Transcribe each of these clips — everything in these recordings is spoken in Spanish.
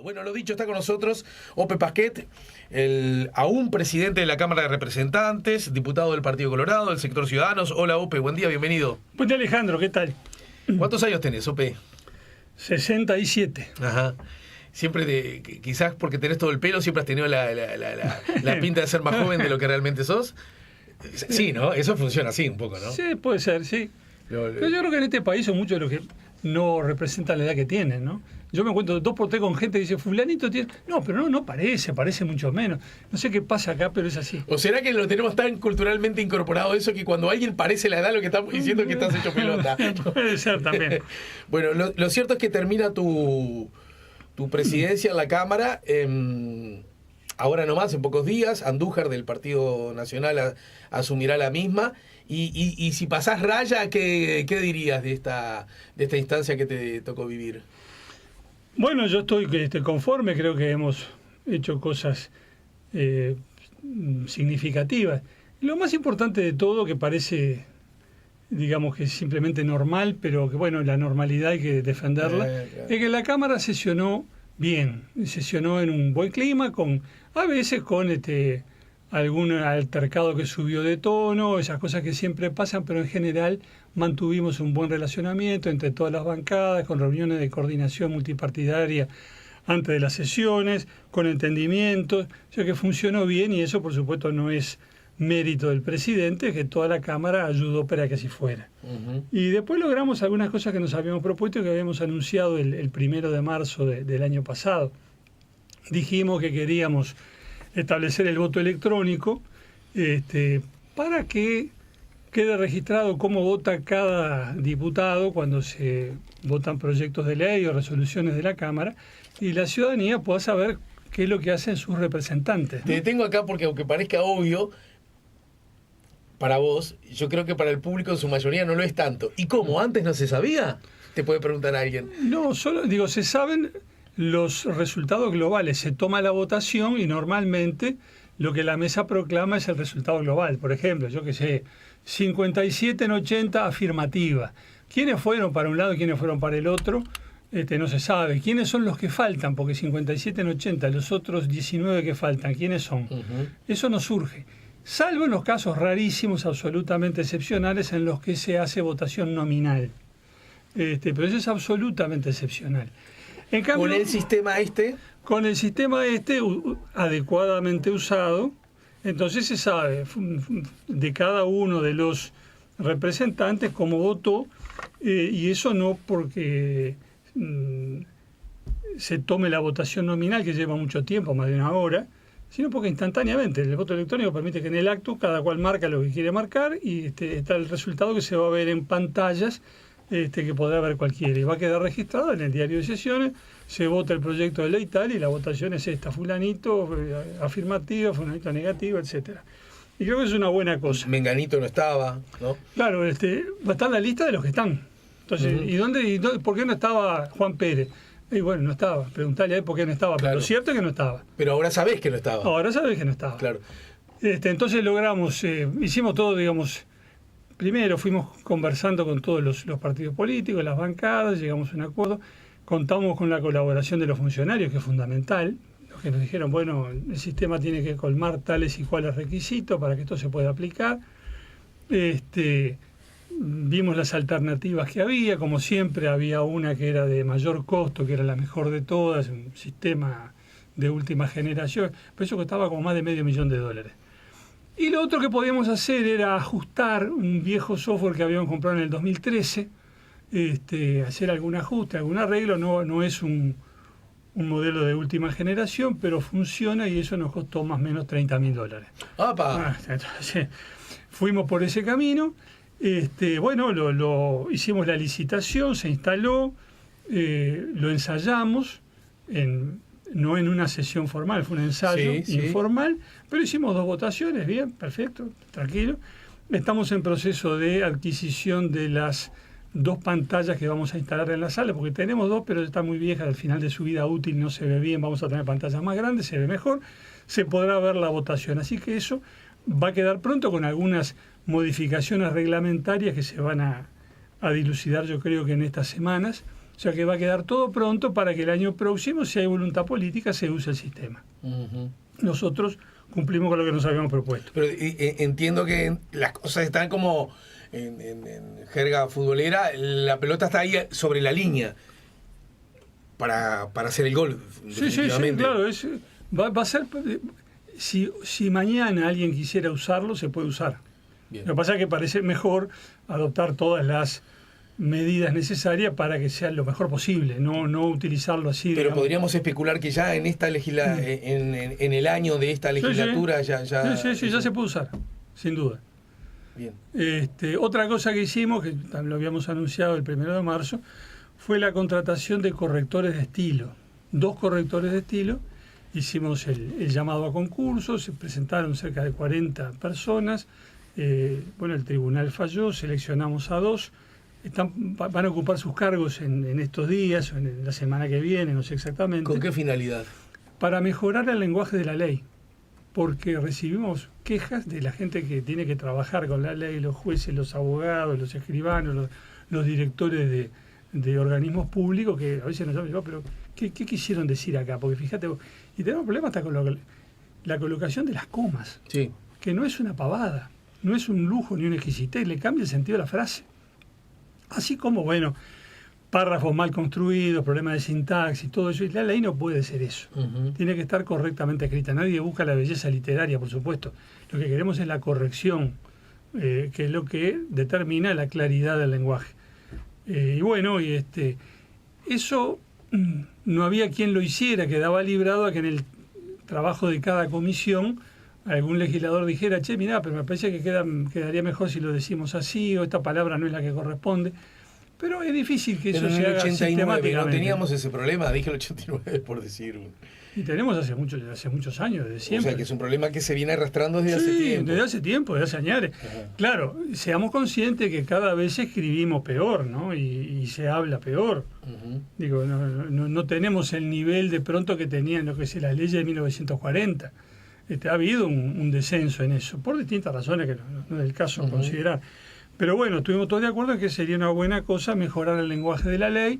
Bueno, lo dicho, está con nosotros Ope Pasquet, el aún presidente de la Cámara de Representantes, diputado del Partido Colorado, del sector Ciudadanos. Hola Ope, buen día, bienvenido. Buen día, Alejandro, ¿qué tal? ¿Cuántos años tenés, Ope? 67. Ajá. Siempre, quizás porque tenés todo el pelo, siempre has tenido la pinta de ser más joven de lo que realmente sos. Sí, ¿no? Eso funciona así un poco, ¿no? Sí, puede ser, sí. Pero yo creo que en este país son muchos de los que no representan la edad que tienen, ¿no? Yo me encuentro 2 por 3 con gente que dice, fulanito tiene... No, pero no parece mucho menos. No sé qué pasa acá, pero es así. ¿O será que lo tenemos tan culturalmente incorporado eso que cuando alguien parece la edad lo que estamos diciendo es que estás hecho pelota? Puede ser también. Bueno, lo cierto es que termina tu presidencia en la Cámara. Ahora nomás, en pocos días, Andújar del Partido Nacional asumirá la misma. Y si pasás raya, ¿qué dirías de esta instancia que te tocó vivir? Bueno, yo estoy conforme, creo que hemos hecho cosas significativas. Lo más importante de todo, que parece, digamos que es simplemente normal, pero que bueno, la normalidad hay que defenderla, claro. Es que la Cámara sesionó bien, sesionó en un buen clima, a veces con algún altercado que subió de tono, esas cosas que siempre pasan, pero en general mantuvimos un buen relacionamiento entre todas las bancadas, con reuniones de coordinación multipartidaria antes de las sesiones, con entendimientos, o sea que funcionó bien, y eso por supuesto no es mérito del presidente, que toda la Cámara ayudó para que así fuera. Uh-huh. Y después logramos algunas cosas que nos habíamos propuesto y que habíamos anunciado el 1 de marzo del año pasado. Dijimos que queríamos establecer el voto electrónico para que quede registrado cómo vota cada diputado cuando se votan proyectos de ley o resoluciones de la Cámara, y la ciudadanía pueda saber qué es lo que hacen sus representantes, ¿no? Te detengo acá porque, aunque parezca obvio para vos, yo creo que para el público en su mayoría no lo es tanto. ¿Y cómo? ¿Antes no se sabía? Te puede preguntar alguien. No, solo se saben los resultados globales. Se toma la votación y normalmente lo que la mesa proclama es el resultado global. Por ejemplo, yo qué sé, 57 en 80 afirmativa. ¿Quiénes fueron para un lado y quiénes fueron para el otro? No se sabe. ¿Quiénes son los que faltan? Porque 57 en 80, los otros 19 que faltan, ¿quiénes son? Uh-huh. Eso no surge. Salvo en los casos rarísimos, absolutamente excepcionales, en los que se hace votación nominal. Pero eso es absolutamente excepcional. En cambio, ¿Con el sistema Con el sistema adecuadamente usado, entonces se sabe de cada uno de los representantes cómo votó, y eso no porque se tome la votación nominal, que lleva mucho tiempo, más de una hora, sino porque instantáneamente el voto electrónico permite que en el acto cada cual marca lo que quiere marcar, y está el resultado que se va a ver en pantallas, que podrá ver cualquiera, y va a quedar registrado en el diario de sesiones. Se vota el proyecto de ley tal, y la votación es esta: fulanito afirmativo, fulanito negativo, etcétera. Y creo que es una buena cosa. Menganito no estaba, ¿no? Claro, va a estar la lista de los que están. Entonces, uh-huh. ¿Por qué no estaba Juan Pérez? Y bueno, no estaba. Preguntale a él por qué no estaba. Claro. Pero lo cierto es que no estaba. Pero ahora sabés que no estaba. Ahora sabés que no estaba. Claro. Entonces logramos, hicimos todo, digamos. Primero fuimos conversando con todos los partidos políticos, las bancadas, llegamos a un acuerdo. Contamos con la colaboración de los funcionarios, que es fundamental, los que nos dijeron, bueno, el sistema tiene que colmar tales y cuales requisitos para que esto se pueda aplicar. Vimos las alternativas que había, como siempre había una que era de mayor costo, que era la mejor de todas, un sistema de última generación, pero eso costaba como más de $500,000. Y lo otro que podíamos hacer era ajustar un viejo software que habíamos comprado en el 2013, hacer algún ajuste, algún arreglo. No es un modelo de última generación, pero funciona, y eso nos costó más o menos $30,000. ¡Apa! Entonces, fuimos por ese camino. Bueno, hicimos la licitación, se instaló, lo ensayamos, no en una sesión formal, fue un ensayo informal, pero hicimos 2 votaciones, bien, perfecto, tranquilo. Estamos en proceso de adquisición de las 2 pantallas que vamos a instalar en la sala, porque tenemos 2, pero está muy vieja, al final de su vida útil no se ve bien, vamos a tener pantallas más grandes, se ve mejor, se podrá ver la votación. Así que eso va a quedar pronto, con algunas modificaciones reglamentarias que se van a dilucidar, yo creo que en estas semanas, O sea que va a quedar todo pronto para que el año próximo, si hay voluntad política, se use el sistema. Nosotros cumplimos con lo que nos habíamos propuesto. Pero entiendo que las cosas están como en jerga futbolera, la pelota está ahí sobre la línea para hacer el gol. Sí, claro. Va a ser, si mañana alguien quisiera usarlo, se puede usar. Bien. Lo que pasa es que parece mejor adoptar todas las medidas necesarias para que sea lo mejor posible, no utilizarlo así. Pero digamos, podríamos especular que ya en esta en el año de esta legislatura ya ya se puede usar, sin duda. Bien. Otra cosa que hicimos, que lo habíamos anunciado el 1 de marzo, fue la contratación de correctores de estilo. 2 correctores de estilo. Hicimos el llamado a concursos, se presentaron cerca de 40 personas. El tribunal falló, seleccionamos a 2. Van a ocupar sus cargos en estos días o en la semana que viene, no sé exactamente. ¿Con qué finalidad? Para mejorar el lenguaje de la ley, porque recibimos quejas de la gente que tiene que trabajar con la ley, los jueces, los abogados, los escribanos, los directores de organismos públicos, que a veces nos llaman, pero ¿qué quisieron decir acá? Porque fíjate, y tenemos problemas hasta con la colocación de las comas, sí, que no es una pavada, no es un lujo ni una exquisitez, le cambia el sentido de la frase. Así como, párrafos mal construidos, problemas de sintaxis, todo eso. Y la ley no puede ser eso. Tiene que estar correctamente escrita. Nadie busca la belleza literaria, por supuesto. Lo que queremos es la corrección, que es lo que determina la claridad del lenguaje. Eso no había quien lo hiciera, quedaba librado a que en el trabajo de cada comisión algún legislador dijera, mirá, pero me parece que quedaría mejor si lo decimos así, o esta palabra no es la que corresponde. Pero es difícil que eso se haga sistemáticamente. No teníamos ese problema, dije el 89 por decir. Y tenemos hace muchos años, desde siempre. O sea, que es un problema que se viene arrastrando desde hace tiempo. Desde hace tiempo, desde hace años. Claro, seamos conscientes que cada vez escribimos peor, ¿no? Y se habla peor. Digo, no tenemos el nivel de pronto que tenían lo que es la ley de 1940. Ha habido un descenso en eso, por distintas razones que no es el caso considerar. Pero estuvimos todos de acuerdo en que sería una buena cosa mejorar el lenguaje de la ley.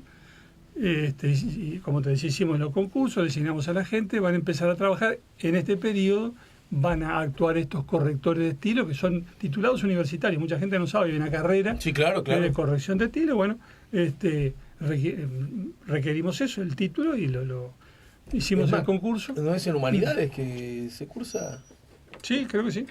Y como te decía, hicimos los concursos, designamos a la gente, van a empezar a trabajar. En este periodo van a actuar estos correctores de estilo, que son titulados universitarios. Mucha gente no sabe, hay una carrera de corrección de estilo. Requerimos eso, el título, y lo hicimos el concurso. ¿No es en Humanidades que se cursa? Sí, creo que sí.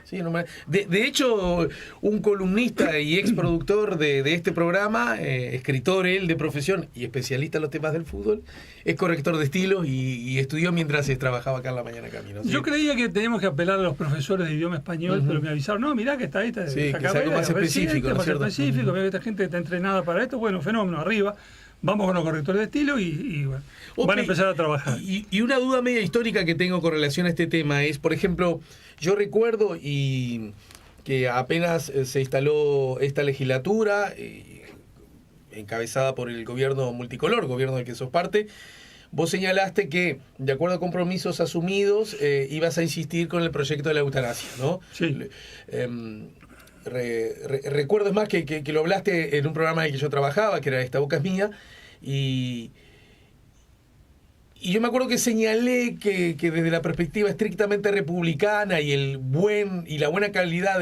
De hecho, un columnista y ex productor de este programa, escritor él de profesión y especialista en los temas del fútbol, es corrector de estilos y estudió mientras trabajaba acá en La Mañana Camino. ¿Sí? Yo creía que teníamos que apelar a los profesores de idioma español, pero me avisaron, no, mirá que está ahí, esta que es algo más específico, ¿no es cierto? Específico, esta gente está entrenada para esto, fenómeno, arriba. Vamos con los correctores de estilo y van a empezar a trabajar. Y una duda media histórica que tengo con relación a este tema es, por ejemplo, yo recuerdo que apenas se instaló esta legislatura, encabezada por el gobierno multicolor, gobierno del que sos parte, vos señalaste que, de acuerdo a compromisos asumidos, ibas a insistir con el proyecto de la eutanasia, ¿no? Sí. Recuerdo, es más, que lo hablaste en un programa en el que yo trabajaba, que era Esta Boca es Mía, y yo me acuerdo que señalé que desde la perspectiva estrictamente republicana y la buena calidad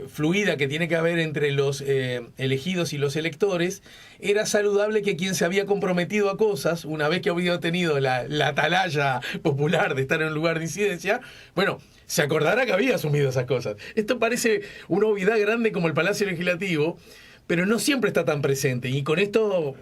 fluida que tiene que haber entre los elegidos y los electores, era saludable que quien se había comprometido a cosas, una vez que había tenido la atalaya popular de estar en un lugar de incidencia, se acordará que había asumido esas cosas. Esto parece una obviedad grande como el Palacio Legislativo, pero no siempre está tan presente. Y con esto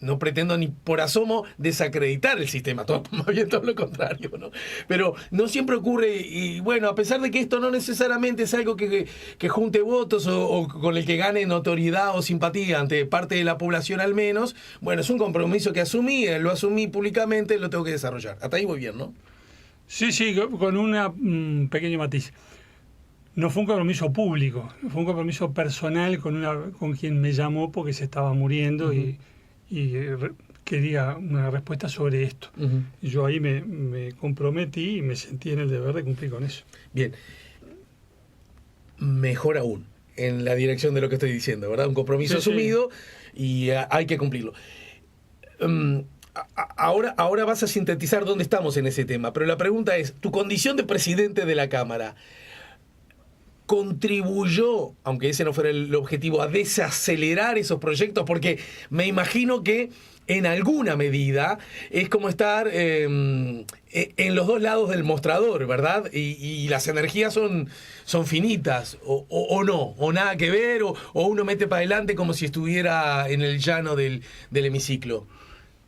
no pretendo ni por asomo desacreditar el sistema, más bien todo lo contrario, ¿no? Pero no siempre ocurre, y a pesar de que esto no necesariamente es algo que junte votos o con el que gane notoriedad o simpatía ante parte de la población al menos, es un compromiso que lo asumí públicamente, lo tengo que desarrollar. Hasta ahí voy bien, ¿no? Sí, con un pequeño matiz. No fue un compromiso público, fue un compromiso personal con quien me llamó porque se estaba muriendo y quería una respuesta sobre esto. Y yo ahí me comprometí y me sentí en el deber de cumplir con eso. Bien. Mejor aún, en la dirección de lo que estoy diciendo, ¿verdad? Un compromiso asumido y hay que cumplirlo. Ahora vas a sintetizar dónde estamos en ese tema, pero la pregunta es, tu condición de presidente de la Cámara contribuyó, aunque ese no fuera el objetivo, a desacelerar esos proyectos, porque me imagino que en alguna medida es como estar en los dos lados del mostrador, ¿verdad? Y las energías son finitas, o no, o nada que ver, o uno mete para adelante como si estuviera en el llano del hemiciclo.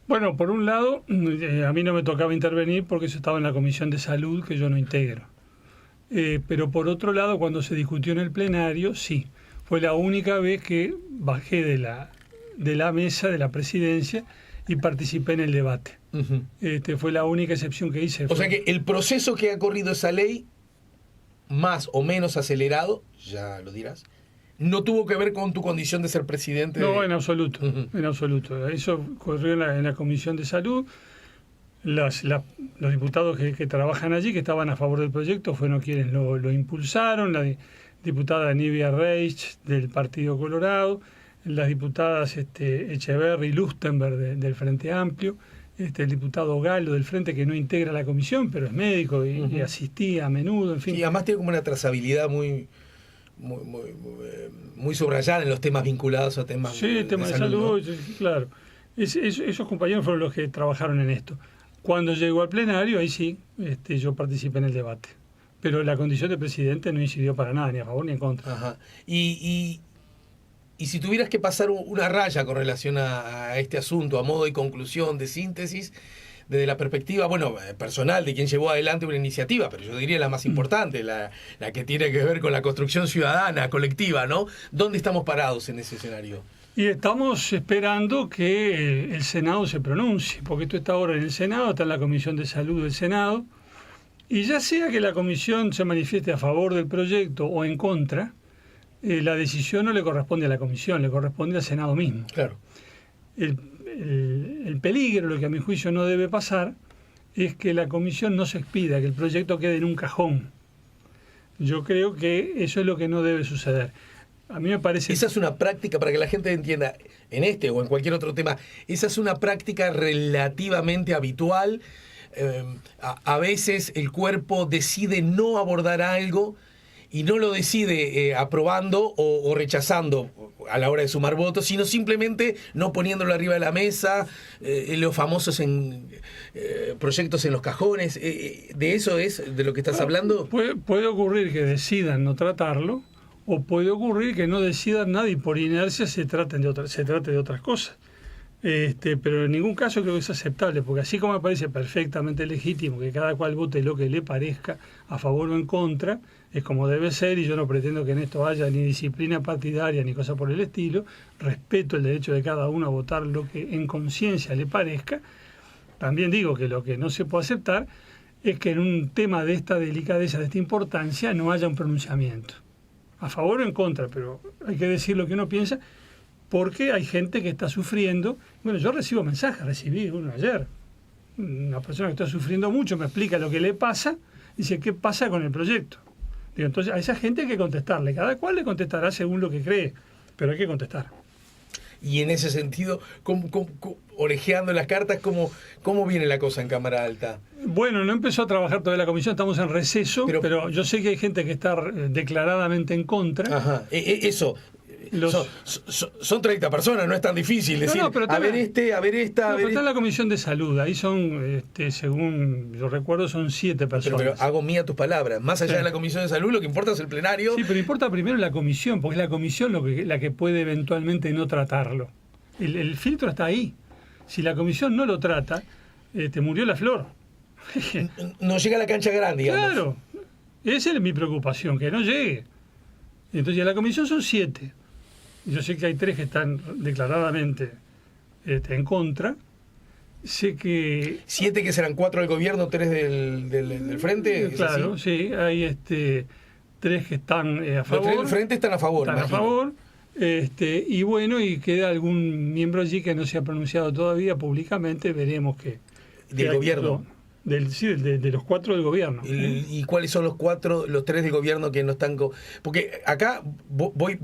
Bueno, por un lado, a mí no me tocaba intervenir porque yo estaba en la Comisión de Salud, que yo no integro. Pero por otro lado, cuando se discutió en el plenario, sí. Fue la única vez que bajé de la mesa de la presidencia y participé en el debate. Uh-huh. Fue la única excepción que hice. O sea que el proceso que ha corrido esa ley, más o menos acelerado, ya lo dirás, no tuvo que ver con tu condición de ser presidente. No, en absoluto, en absoluto. Eso ocurrió en la Comisión de Salud. Los diputados que trabajan allí, que estaban a favor del proyecto, fueron quienes lo impulsaron. La diputada Nivia Reich del Partido Colorado, las diputadas Echeverri y Lustenberg del Frente Amplio, el diputado Galo del Frente, que no integra la comisión, pero es médico y asistía a menudo, en fin. Y además tiene como una trazabilidad muy subrayada en los temas vinculados a temas temas de salud, ¿no? Claro. Esos compañeros fueron los que trabajaron en esto. Cuando llegó al plenario, ahí sí, yo participé en el debate. Pero la condición de presidente no incidió para nada, ni a favor ni en contra. Ajá. Y si tuvieras que pasar una raya con relación a este asunto, a modo de conclusión, de síntesis, desde la perspectiva, personal de quien llevó adelante una iniciativa, pero yo diría la más importante, la que tiene que ver con la construcción ciudadana, colectiva, ¿no? ¿Dónde estamos parados en ese escenario? Y estamos esperando que el Senado se pronuncie, porque esto está ahora en el Senado, está en la Comisión de Salud del Senado, y ya sea que la Comisión se manifieste a favor del proyecto o en contra, la decisión no le corresponde a la Comisión, le corresponde al Senado mismo. Claro. El peligro, lo que a mi juicio no debe pasar, es que la Comisión no se expida, que el proyecto quede en un cajón. Yo creo que eso es lo que no debe suceder. A mí me parece... Esa es una práctica, para que la gente entienda, en este o en cualquier otro tema, esa es una práctica relativamente habitual. A veces el cuerpo decide no abordar algo y no lo decide aprobando o rechazando a la hora de sumar votos, sino simplemente no poniéndolo arriba de la mesa, los famosos proyectos en los cajones. ¿De eso es de lo que estás hablando? Puede ocurrir que decidan no tratarlo, o puede ocurrir que no decidan nada y por inercia se trate de otras cosas. Pero en ningún caso creo que es aceptable, porque así como me parece perfectamente legítimo que cada cual vote lo que le parezca, a favor o en contra, es como debe ser, y yo no pretendo que en esto haya ni disciplina partidaria ni cosa por el estilo. Respeto el derecho de cada uno a votar lo que en conciencia le parezca. También digo que lo que no se puede aceptar es que en un tema de esta delicadeza, de esta importancia, no haya un pronunciamiento a favor o en contra, pero hay que decir lo que uno piensa, porque hay gente que está sufriendo. Bueno, yo recibí uno ayer, una persona que está sufriendo mucho, me explica lo que le pasa, dice, ¿qué pasa con el proyecto? Digo, entonces a esa gente hay que contestarle, cada cual le contestará según lo que cree, pero hay que contestar. Y en ese sentido, orejeando las cartas, ¿cómo viene la cosa en Cámara Alta? Bueno, no empezó a trabajar todavía la comisión, estamos en receso, pero yo sé que hay gente que está declaradamente en contra. Ajá, eso. Son 30 personas, no es tan difícil decir, pero a ver esta. Pero está en la Comisión de Salud, ahí son, según yo recuerdo, son 7 personas. Pero hago mía tus palabras, más allá de la Comisión de Salud, lo que importa es el plenario. Sí, pero importa primero la comisión, porque es la comisión la que puede eventualmente no tratarlo. El filtro está ahí. Si la comisión no lo trata, murió la flor. No llega a la cancha grande, digamos. Claro, esa es mi preocupación, que no llegue. Entonces, la comisión son 7. Yo sé que hay 3 que están declaradamente en contra. Sé que... 7 que serán 4 del gobierno, 3 del frente. Claro, sí, hay 3 que están a favor. Los 3 del frente están a favor. Están a favor. Y bueno, y queda algún miembro allí que no se ha pronunciado todavía públicamente, veremos que... ¿Del gobierno? de los 4 del gobierno. ¿Y cuáles son los 3 del gobierno que no están porque acá voy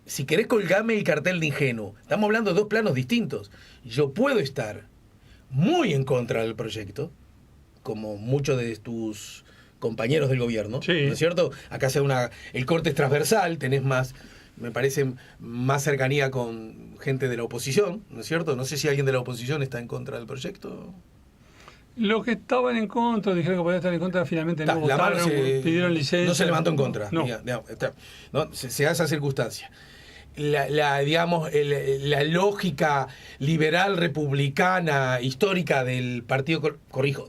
si querés colgame el cartel de ingenuo. Estamos hablando de 2 planos distintos. Yo puedo estar muy en contra del proyecto, como muchos de tus compañeros del gobierno, sí. ¿No es cierto? Acá el corte es transversal, tenés más, me parece, más cercanía con gente de la oposición, ¿no es cierto? No sé si alguien de la oposición está en contra del proyecto. Los que estaban en contra, dijeron que podían estar en contra, finalmente no votaron, pidieron licencia. No se levantó en contra. No. ¿No? Se da esa circunstancia. Digamos, la lógica liberal, republicana, histórica del partido,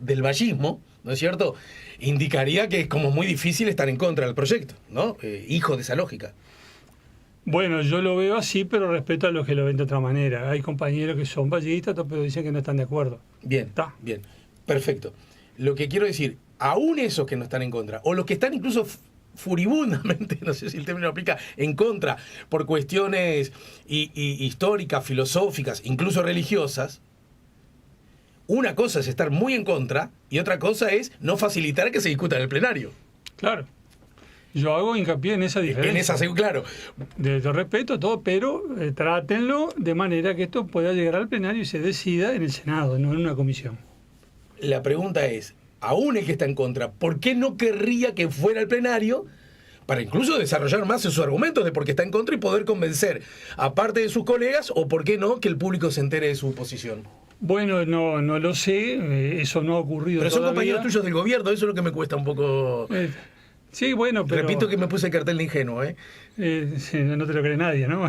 del vallismo, ¿no es cierto?, indicaría que es como muy difícil estar en contra del proyecto, ¿no? Hijo de esa lógica. Bueno, yo lo veo así, pero respeto a los que lo ven de otra manera. Hay compañeros que son vallistas, pero dicen que no están de acuerdo. Bien, bien, perfecto. Lo que quiero decir, aún esos que no están en contra, o los que están incluso furibundamente, no sé si el término aplica, en contra, por cuestiones históricas, filosóficas, incluso religiosas, una cosa es estar muy en contra y otra cosa es no facilitar que se discuta en el plenario. Claro. Yo hago hincapié en esa diferencia. Claro. De respeto, todo, pero trátenlo de manera que esto pueda llegar al plenario y se decida en el Senado, no en una comisión. La pregunta es, aún el que está en contra, ¿por qué no querría que fuera al plenario para incluso desarrollar más sus argumentos de por qué está en contra y poder convencer a parte de sus colegas, o por qué no que el público se entere de su posición? Bueno, no lo sé, eso no ha ocurrido pero todavía. Son compañeros tuyos del gobierno, eso es lo que me cuesta un poco. Sí, bueno, pero... Repito que me puse el cartel de ingenuo, sí, no te lo cree nadie, ¿no?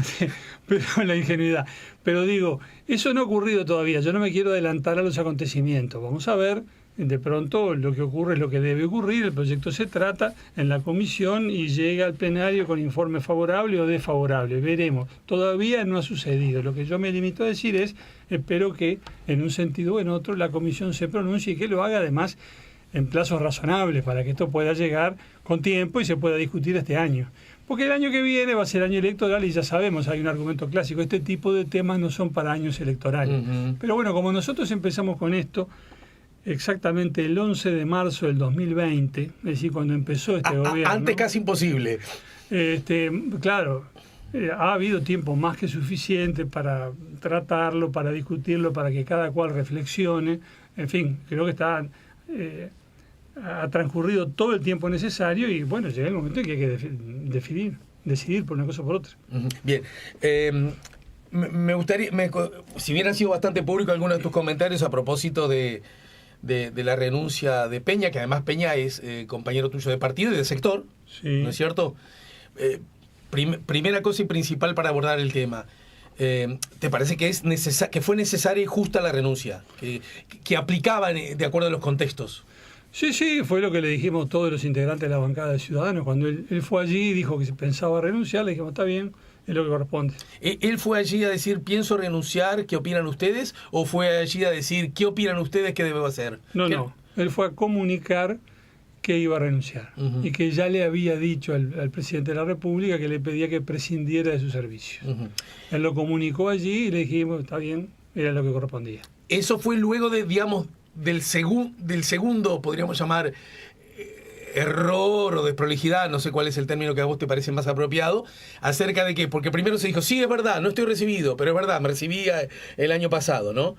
Pero la ingenuidad. Pero digo, eso no ha ocurrido todavía, yo no me quiero adelantar a los acontecimientos. Vamos a ver, de pronto lo que ocurre es lo que debe ocurrir, el proyecto se trata en la comisión y llega al plenario con informe favorable o desfavorable, veremos. Todavía no ha sucedido, lo que yo me limito a decir es, espero que en un sentido o en otro la comisión se pronuncie y que lo haga además en plazos razonables para que esto pueda llegar con tiempo y se pueda discutir este año. Porque el año que viene va a ser año electoral y ya sabemos, hay un argumento clásico, este tipo de temas no son para años electorales. Uh-huh. Pero bueno, como nosotros empezamos con esto exactamente el 11 de marzo del 2020, es decir, cuando empezó este gobierno... Antes casi imposible. Claro, ha habido tiempo más que suficiente para tratarlo, para discutirlo, para que cada cual reflexione. En fin, creo que está... ha transcurrido todo el tiempo necesario y bueno, llega el momento en que hay que decidir por una cosa o por otra. Bien, me gustaría, si bien han sido bastante públicos algunos de tus comentarios a propósito de la renuncia de Peña, que además Peña es compañero tuyo de partido y de sector, sí. ¿No es cierto? Primera cosa y principal para abordar el tema. ¿Te parece que que fue necesaria y justa la renuncia? Que aplicaban de acuerdo a los contextos. Sí, fue lo que le dijimos todos los integrantes de la bancada de Ciudadanos. Cuando él fue allí y dijo que pensaba renunciar, le dijimos, está bien, es lo que corresponde. ¿Él fue allí a decir, pienso renunciar, qué opinan ustedes? ¿O fue allí a decir, qué opinan ustedes, qué debo hacer? No, él fue a comunicar que iba a renunciar. Uh-huh. Y que ya le había dicho al presidente de la República que le pedía que prescindiera de su servicio. Uh-huh. Él lo comunicó allí y le dijimos, está bien, era lo que correspondía. Eso fue luego de, digamos, del segundo, podríamos llamar, error o desprolijidad, no sé cuál es el término que a vos te parece más apropiado, acerca de que, porque primero se dijo, sí, es verdad, no estoy recibido, pero es verdad, me recibí el año pasado, ¿no?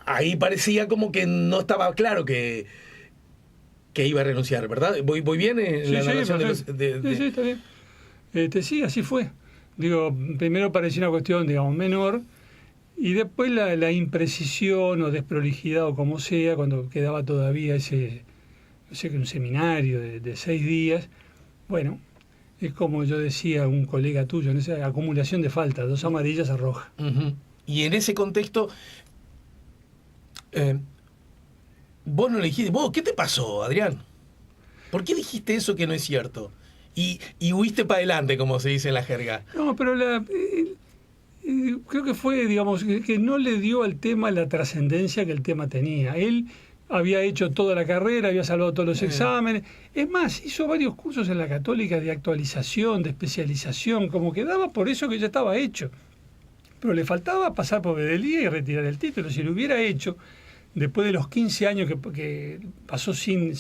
Ahí parecía como que no estaba claro que iba a renunciar, ¿verdad? ¿Voy bien en la narración de los...? Sí, está bien. Sí, así fue. Digo, primero parecía una cuestión, digamos, menor, y después la imprecisión o desprolijidad o como sea, cuando quedaba todavía un seminario de 6 días, bueno, es como yo decía a un colega tuyo, en esa acumulación de faltas, 2 amarillas a roja. Uh-huh. Y en ese contexto, vos no le dijiste, ¿qué te pasó, Adrián? ¿Por qué dijiste eso que no es cierto? Y huiste para adelante, como se dice en la jerga. No, pero creo que fue, digamos, que no le dio al tema la trascendencia que el tema tenía. Él había hecho toda la carrera, había salvado todos los exámenes. Es más, hizo varios cursos en la Católica de actualización, de especialización, como que daba por eso que ya estaba hecho. Pero le faltaba pasar por Bedelía y retirar el título. Si lo hubiera hecho, después de los 15 años que pasó sin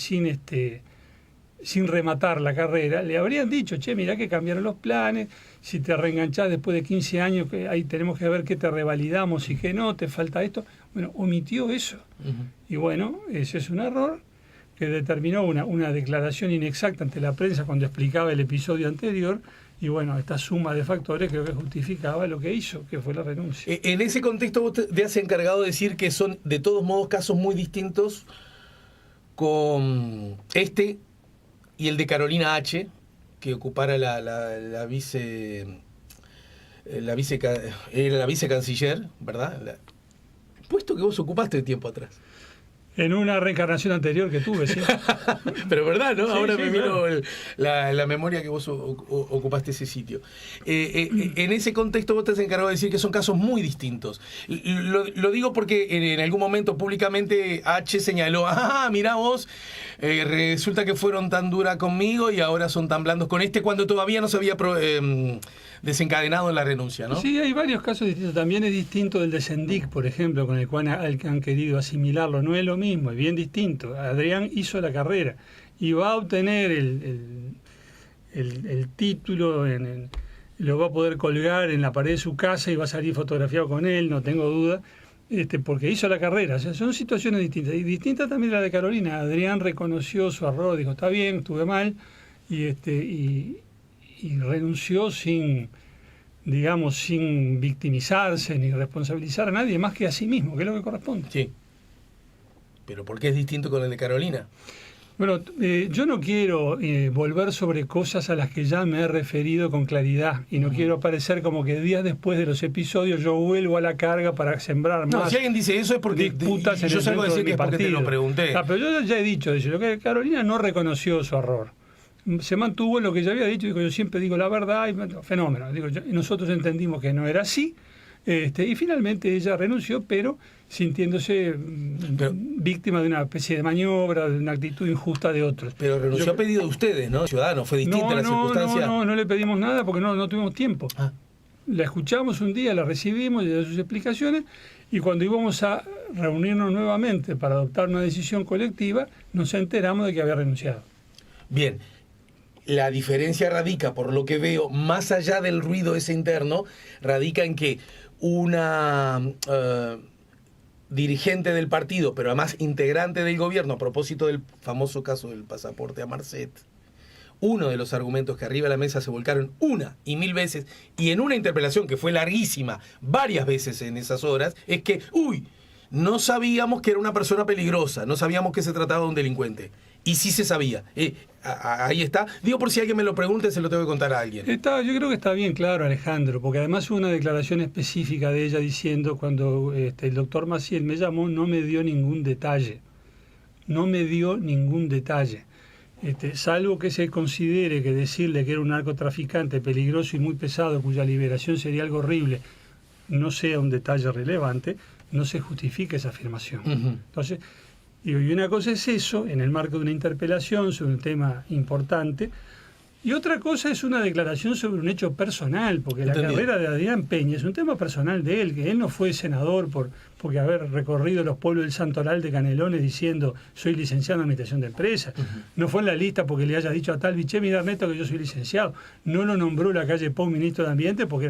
rematar la carrera, le habrían dicho, che, mirá que cambiaron los planes, si te reenganchás después de 15 años, que ahí tenemos que ver qué te revalidamos y qué no, te falta esto. Bueno, omitió eso. Y bueno, ese es un error que determinó una declaración inexacta ante la prensa cuando explicaba el episodio anterior. Y bueno, esta suma de factores creo que justificaba lo que hizo, que fue la renuncia. En ese contexto vos te has encargado de decir que son de todos modos casos muy distintos con este y el de Carolina H., que ocupara la vicecanciller, ¿verdad? Puesto que vos ocupaste tiempo atrás. En una reencarnación anterior que tuve, sí. Pero verdad, ¿no? Sí, ahora sí, me vino claro. la memoria que vos ocupaste ese sitio. En ese contexto vos te has encargado de decir que son casos muy distintos. Lo digo porque en algún momento públicamente H señaló, mirá vos, resulta que fueron tan duras conmigo y ahora son tan blandos con este, cuando todavía no se había desencadenado en la renuncia, ¿no? Sí, hay varios casos distintos. También es distinto del de Sendik, por ejemplo, con el cual han querido asimilarlo. No es lo mismo, es bien distinto. Adrián hizo la carrera y va a obtener el título, lo va a poder colgar en la pared de su casa y va a salir fotografiado con él, no tengo duda, porque hizo la carrera. O sea, son situaciones distintas. Y distinta también la de Carolina. Adrián reconoció su error, dijo, está bien, estuve mal, y renunció sin victimizarse ni responsabilizar a nadie más que a sí mismo, que es lo que corresponde. Sí. ¿Pero por qué es distinto con el de Carolina? Bueno, yo no quiero volver sobre cosas a las que ya me he referido con claridad y no quiero parecer como que días después de los episodios yo vuelvo a la carga para sembrar más. No, si alguien dice eso es porque disputas en yo el salgo a dentro decir de que mi es porque te partido. lo pregunté. Pero yo ya he dicho eso, lo que Carolina no reconoció su error. Se mantuvo en lo que ya había dicho, digo, yo siempre digo la verdad, y fenómeno. Digo, nosotros entendimos que no era así, y finalmente ella renunció, pero sintiéndose víctima de una especie de maniobra, de una actitud injusta de otros. Pero renunció a pedido de ustedes, ¿no? Ciudadanos, fue distinta la circunstancia. No le pedimos nada porque no tuvimos tiempo. La escuchamos un día, la recibimos, le dio sus explicaciones, y cuando íbamos a reunirnos nuevamente para adoptar una decisión colectiva, nos enteramos de que había renunciado. Bien. La diferencia radica, por lo que veo, más allá del ruido ese interno, radica en que una dirigente del partido, pero además integrante del gobierno, a propósito del famoso caso del pasaporte a Marcet, uno de los argumentos que arriba de la mesa se volcaron una y mil veces, y en una interpelación que fue larguísima, varias veces en esas horas, es que, no sabíamos que era una persona peligrosa, no sabíamos que se trataba de un delincuente. Y sí se sabía. Ahí está. Digo, por si alguien me lo pregunta, se lo tengo que contar a alguien. Yo creo que está bien claro, Alejandro, porque además hubo una declaración específica de ella diciendo, cuando el doctor Maciel me llamó, no me dio ningún detalle. No me dio ningún detalle. Salvo que se considere que decirle que era un narcotraficante peligroso y muy pesado, cuya liberación sería algo horrible, no sea un detalle relevante, no se justifica esa afirmación. Entonces, y una cosa es eso, en el marco de una interpelación sobre un tema importante, y otra cosa es una declaración sobre un hecho personal, porque la carrera de Adrián Peña es un tema personal de él, que él no fue senador porque haber recorrido los pueblos del Santoral de Canelones diciendo soy licenciado en Administración de Empresas, no fue en la lista porque le haya dicho a tal biche, mira Ernesto que yo soy licenciado, no lo nombró la calle Pau ministro de Ambiente por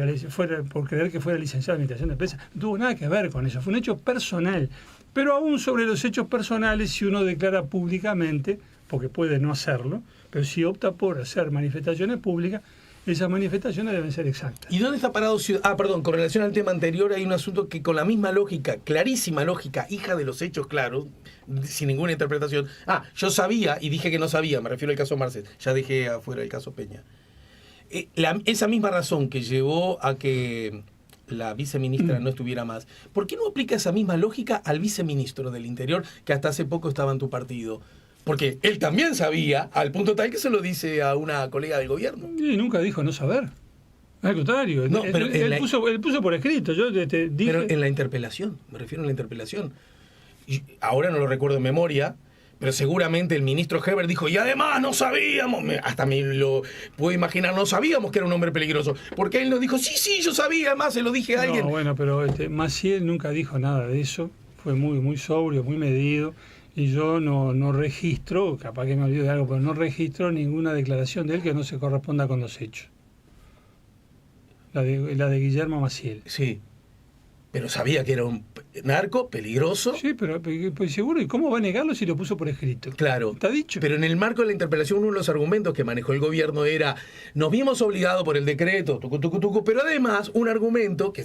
creer que fuera licenciado en Administración de Empresas, no tuvo nada que ver con eso, fue un hecho personal. Pero aún sobre los hechos personales, si uno declara públicamente, porque puede no hacerlo, pero si opta por hacer manifestaciones públicas, esas manifestaciones deben ser exactas. ¿Y dónde está parado Ciudadanos? Perdón, con relación al tema anterior hay un asunto que con la misma lógica, clarísima lógica, hija de los hechos claros, sin ninguna interpretación. Yo sabía y dije que no sabía, me refiero al caso Marcet, ya dejé afuera el caso Peña. Esa misma razón que llevó a que la viceministra no estuviera más, ¿por qué no aplica esa misma lógica al viceministro del Interior que hasta hace poco estaba en tu partido? Porque él también sabía, al punto tal que se lo dice a una colega del gobierno. Y nunca dijo no saber. Al contrario, no, pero él puso por escrito. Yo dije, pero en la interpelación, me refiero a la interpelación. Y ahora no lo recuerdo en memoria, pero seguramente el ministro Heber dijo, y además no sabíamos, hasta me lo puedo imaginar, no sabíamos que era un hombre peligroso. Porque él nos dijo, sí, yo sabía, además se lo dije a alguien. No, bueno, pero Maciel nunca dijo nada de eso. fue muy, muy sobrio, muy medido, y yo no registro, capaz que me olvido de algo, pero no registro ninguna declaración de él que no se corresponda con los hechos. La de Guillermo Maciel. Sí. Pero sabía que era un narco peligroso. Sí, pero seguro. ¿Y cómo va a negarlo si lo puso por escrito? Claro. Está dicho. Pero en el marco de la interpelación, uno de los argumentos que manejó el gobierno era: nos vimos obligados por el decreto, pero además un argumento que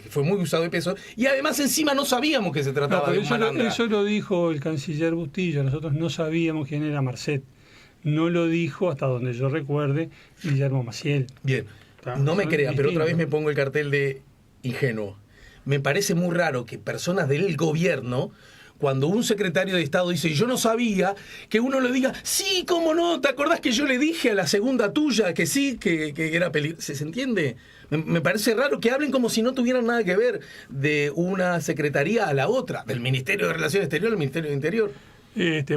fue muy usado de peso, y además encima no sabíamos que se trataba de un malandra. Eso lo dijo el canciller Bustillo. Nosotros no sabíamos quién era Marcet. No lo dijo, hasta donde yo recuerde, Guillermo Maciel. Bien. No me crea, pero otra vez me pongo el cartel de ingenuo. Me parece muy raro que personas del gobierno, cuando un secretario de Estado dice yo no sabía, que uno le diga sí, cómo no, ¿te acordás que yo le dije a la segunda tuya que sí, que era peligroso? ¿Se entiende? Me parece raro que hablen como si no tuvieran nada que ver de una secretaría a la otra, del Ministerio de Relaciones Exteriores al Ministerio de Interior.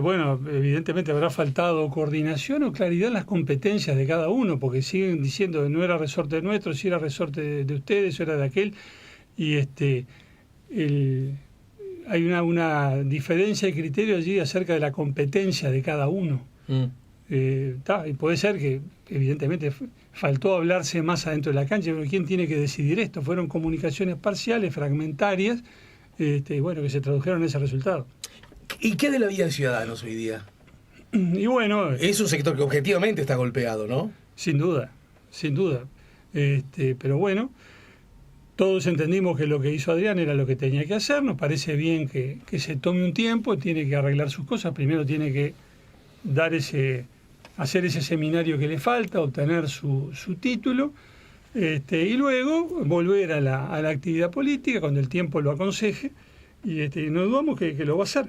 Bueno, evidentemente habrá faltado coordinación o claridad en las competencias de cada uno, porque siguen diciendo que no era resorte nuestro, si era resorte de ustedes, o era de aquel. Y hay una diferencia de criterio allí acerca de la competencia de cada uno. Y puede ser que, evidentemente, faltó hablarse más adentro de la cancha, pero ¿quién tiene que decidir esto? Fueron comunicaciones parciales, fragmentarias, bueno, que se tradujeron en ese resultado. ¿Y qué de la vida de Ciudadanos hoy día? Y bueno... Es un sector que objetivamente está golpeado, ¿no? Sin duda, sin duda. Pero bueno, todos entendimos que lo que hizo Adrián era lo que tenía que hacer. Nos parece bien que se tome un tiempo, tiene que arreglar sus cosas. Primero tiene que hacer ese seminario que le falta, obtener su título, y luego volver a la actividad política cuando el tiempo lo aconseje, y no dudamos que lo va a hacer.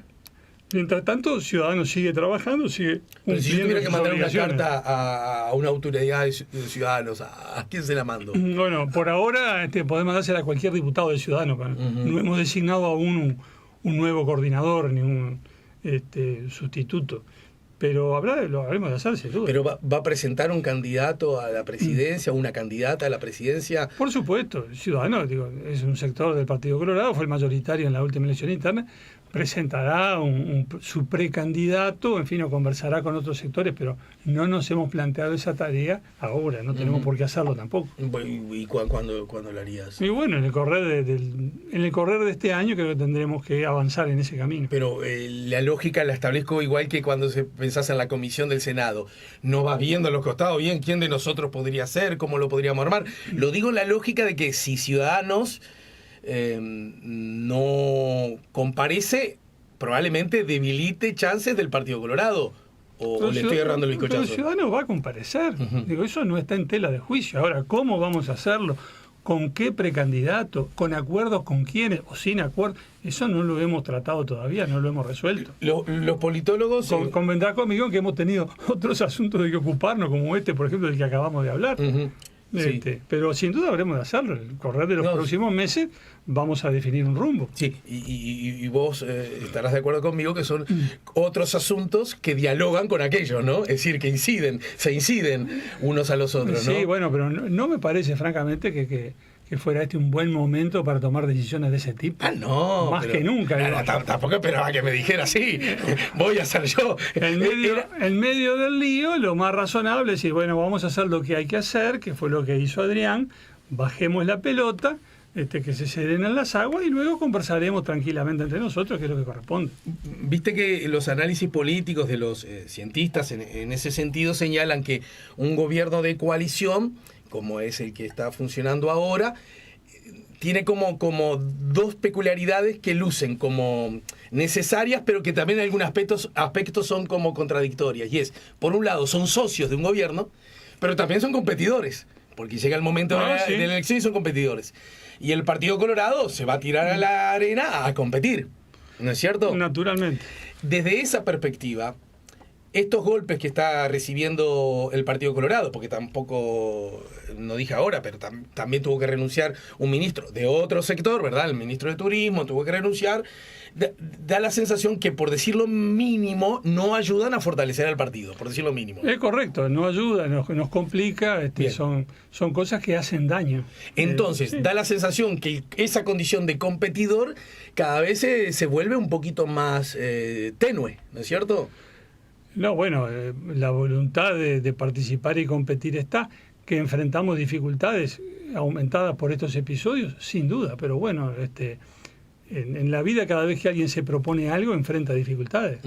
Mientras tanto, Ciudadanos sigue trabajando, sigue cumpliendo. Pero si yo tuviera que mandar una obligaciones. carta a una autoridad de Ciudadanos, ¿a quién se la mando? Bueno, por ahora podemos mandársela a cualquier diputado de Ciudadanos. No hemos designado aún un nuevo coordinador ni un sustituto. Pero lo habremos de hacer, sin duda. ¿Pero va a presentar un candidato a la presidencia, una candidata a la presidencia? Por supuesto, Ciudadanos, es un sector del Partido Colorado, fue el mayoritario en la última elección interna, presentará su precandidato, en fin, o conversará con otros sectores, pero no nos hemos planteado esa tarea ahora, no tenemos por qué hacerlo tampoco. ¿Y cuándo lo harías? Y bueno, en el correr de este año creo que tendremos que avanzar en ese camino. Pero la lógica la establezco igual que cuando pensás en la comisión del Senado. No vas viendo a los costados bien quién de nosotros podría ser, cómo lo podríamos armar. Lo digo en la lógica de que si Ciudadanos no comparece, probablemente debilite chances del Partido Colorado. ¿O le estoy errando el bizcochazo? Pero el Ciudadano va a comparecer. Eso no está en tela de juicio. Ahora, ¿cómo vamos a hacerlo? ¿Con qué precandidato? ¿Con acuerdos con quiénes? ¿O sin acuerdos? Eso no lo hemos tratado todavía, no lo hemos resuelto. Los politólogos... Convendrá conmigo que hemos tenido otros asuntos de que ocuparnos, como por ejemplo, del que acabamos de hablar. Sí. Pero sin duda habremos de hacerlo. En el correr de los próximos meses vamos a definir un rumbo. Sí, y vos estarás de acuerdo conmigo que son otros asuntos que dialogan con aquellos, ¿no? Es decir, que se inciden unos a los otros, ¿no? Sí, bueno, pero no me parece, francamente, que fuera un buen momento para tomar decisiones de ese tipo. No. Más que nunca. Tampoco esperaba que me dijera así. Voy a hacer yo. En medio del lío, lo más razonable es decir, bueno, vamos a hacer lo que hay que hacer, que fue lo que hizo Adrián, bajemos la pelota, que se serenen las aguas y luego conversaremos tranquilamente entre nosotros, que es lo que corresponde. Viste que los análisis políticos de los cientistas en ese sentido señalan que un gobierno de coalición, como es el que está funcionando ahora, tiene como dos peculiaridades que lucen como necesarias, pero que también en algunos aspectos son como contradictorias. Y es, por un lado, son socios de un gobierno, pero también son competidores, porque llega el momento de la elección y son competidores. Y el Partido Colorado se va a tirar a la arena a competir, ¿no es cierto? Naturalmente. Desde esa perspectiva, estos golpes que está recibiendo el Partido Colorado, porque tampoco, no dije ahora, pero también tuvo que renunciar un ministro de otro sector, ¿verdad? El ministro de Turismo tuvo que renunciar. Da la sensación que, por decir lo mínimo, no ayudan a fortalecer al partido, por decir lo mínimo. Es correcto, no ayuda, nos complica, son cosas que hacen daño. Entonces, Sí. da la sensación que esa condición de competidor cada vez se vuelve un poquito más tenue, ¿no es cierto? No, bueno, la voluntad de participar y competir está, que enfrentamos dificultades aumentadas por estos episodios, sin duda, pero bueno, en la vida cada vez que alguien se propone algo enfrenta dificultades.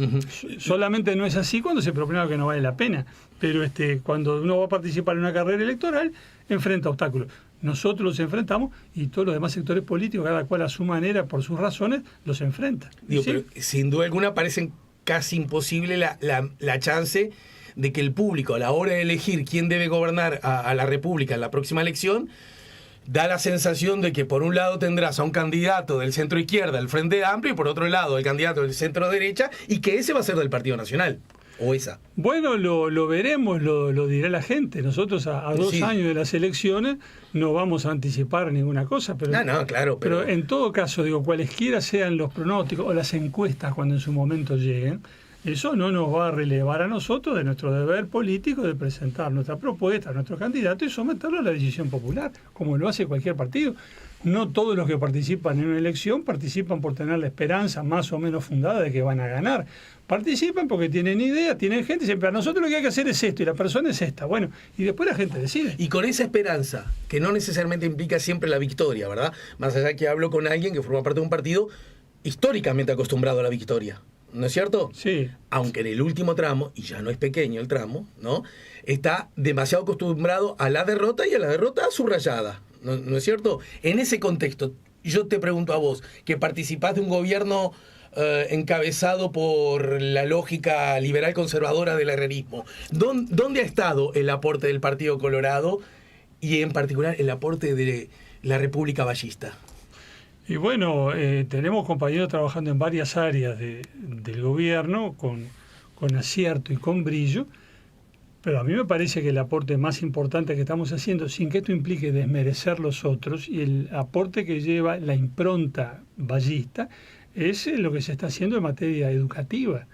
Solamente no es así cuando se propone algo que no vale la pena, pero cuando uno va a participar en una carrera electoral enfrenta obstáculos. Nosotros los enfrentamos y todos los demás sectores políticos, cada cual a su manera, por sus razones, los enfrenta. Digo, ¿Sí? pero sin duda alguna parecen casi imposible la chance de que el público, a la hora de elegir quién debe gobernar a la República en la próxima elección, da la sensación de que por un lado tendrás a un candidato del centro izquierda, el Frente Amplio, y por otro lado el candidato del centro derecha, y que ese va a ser del Partido Nacional, o esa. Bueno, lo veremos, lo dirá la gente. Nosotros a 2 Sí. años de las elecciones no vamos a anticipar ninguna cosa, pero, No, claro, pero en todo caso, digo, cualesquiera sean los pronósticos o las encuestas cuando en su momento lleguen, eso no nos va a relevar a nosotros de nuestro deber político de presentar nuestra propuesta a nuestro candidato y someterlo a la decisión popular, como lo hace cualquier partido. No todos los que participan en una elección participan por tener la esperanza más o menos fundada de que van a ganar. Participan porque tienen ideas, tienen gente, y dicen, pero a nosotros lo que hay que hacer es esto y la persona es esta. Bueno, y después la gente decide. Y con esa esperanza, que no necesariamente implica siempre la victoria, ¿verdad? Más allá que hablo con alguien que forma parte de un partido históricamente acostumbrado a la victoria, ¿no es cierto? Sí. Aunque en el último tramo, y ya no es pequeño el tramo, ¿no? Está demasiado acostumbrado a la derrota y a la derrota subrayada, ¿no es cierto? En ese contexto, yo te pregunto a vos, que participás de un gobierno encabezado por la lógica liberal conservadora del herrerismo, ¿dónde ha estado el aporte del Partido Colorado y en particular el aporte de la República Ballista? Y bueno, tenemos compañeros trabajando en varias áreas del gobierno con acierto y con brillo, pero a mí me parece que el aporte más importante que estamos haciendo, sin que esto implique desmerecer los otros, y el aporte que lleva la impronta ballista, es lo que se está haciendo en materia educativa.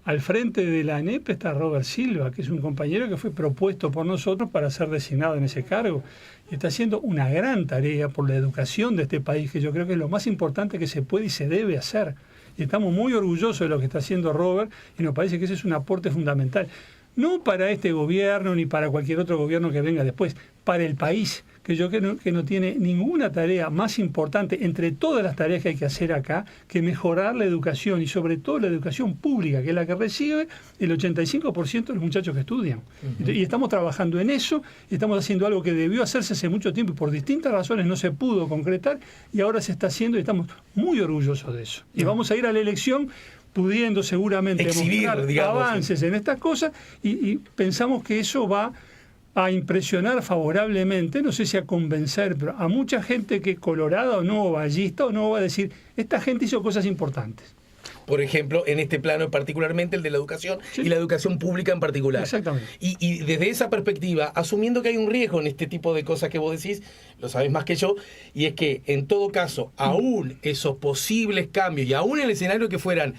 Al frente de la ANEP está Robert Silva, que es un compañero que fue propuesto por nosotros para ser designado en ese cargo. Y está haciendo una gran tarea por la educación de este país, que yo creo que es lo más importante que se puede y se debe hacer. Y estamos muy orgullosos de lo que está haciendo Robert y nos parece que ese es un aporte fundamental. No para este gobierno ni para cualquier otro gobierno que venga después, para el país, que yo creo que no tiene ninguna tarea más importante entre todas las tareas que hay que hacer acá que mejorar la educación y sobre todo la educación pública, que es la que recibe el 85% de los muchachos que estudian. Y estamos trabajando en eso, y estamos haciendo algo que debió hacerse hace mucho tiempo y por distintas razones no se pudo concretar y ahora se está haciendo y estamos muy orgullosos de eso. Y vamos a ir a la elección pudiendo seguramente exhibir, mostrar digamos, avances en estas cosas y pensamos que eso va a impresionar favorablemente, no sé si a convencer, pero a mucha gente que es colorada o no, o ballista o no, va a decir, esta gente hizo cosas importantes. Por ejemplo, en este plano particularmente el de la educación, Sí. y la educación pública en particular. Exactamente. Y desde esa perspectiva, asumiendo que hay un riesgo en este tipo de cosas que vos decís, lo sabés más que yo, y es que en todo caso, aún esos posibles cambios, y aún el escenario que fueran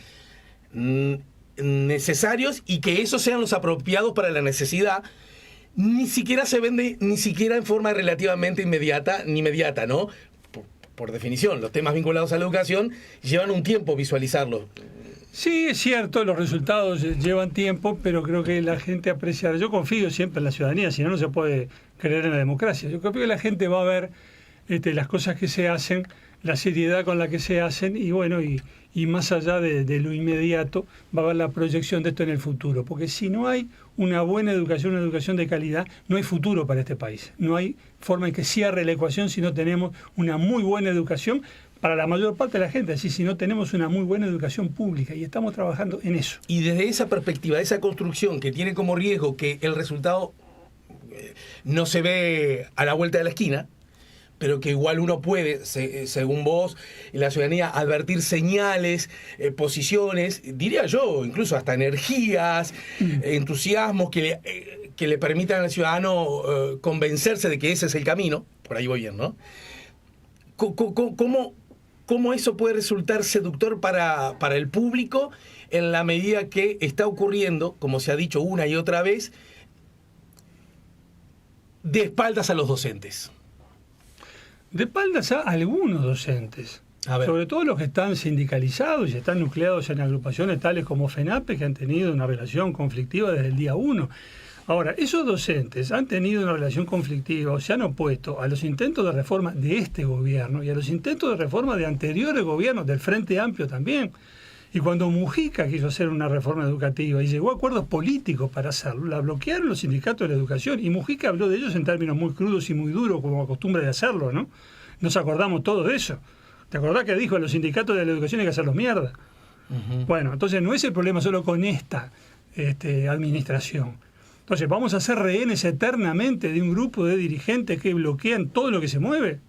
necesarios y que esos sean los apropiados para la necesidad, ni siquiera se vende, ni siquiera en forma relativamente inmediata, ¿no? Por definición, los temas vinculados a la educación llevan un tiempo visualizarlos. Sí, es cierto, los resultados llevan tiempo, pero creo que la gente aprecia. Yo confío siempre en la ciudadanía, si no, no se puede creer en la democracia. Yo creo que la gente va a ver las cosas que se hacen, la seriedad con la que se hacen y bueno, y más allá de lo inmediato, va a haber la proyección de esto en el futuro. Porque si no hay una buena educación, una educación de calidad, no hay futuro para este país. No hay forma en que cierre la ecuación si no tenemos una muy buena educación para la mayor parte de la gente, así si no tenemos una muy buena educación pública y estamos trabajando en eso. Y desde esa perspectiva, esa construcción que tiene como riesgo que el resultado no se ve a la vuelta de la esquina, pero que igual uno puede, según vos y la ciudadanía, advertir señales, posiciones, diría yo, incluso hasta energías, entusiasmos que le permitan al ciudadano convencerse de que ese es el camino. Por ahí voy bien, ¿no? ¿Cómo eso puede resultar seductor para el público en la medida que está ocurriendo, como se ha dicho una y otra vez, de espaldas a los docentes? De espaldas a algunos docentes, sobre todo los que están sindicalizados y están nucleados en agrupaciones tales como FENAPE, que han tenido una relación conflictiva desde el día 1. Ahora, esos docentes han tenido una relación conflictiva o se han opuesto a los intentos de reforma de este gobierno y a los intentos de reforma de anteriores gobiernos, del Frente Amplio también. Y cuando Mujica quiso hacer una reforma educativa y llegó a acuerdos políticos para hacerlo, la bloquearon los sindicatos de la educación y Mujica habló de ellos en términos muy crudos y muy duros, como acostumbra de hacerlo, ¿no? Nos acordamos todos de eso. ¿Te acordás que dijo a los sindicatos de la educación hay que hacerlos mierda? Bueno, entonces no es el problema solo con esta administración. Entonces, ¿vamos a ser rehenes eternamente de un grupo de dirigentes que bloquean todo lo que se mueve?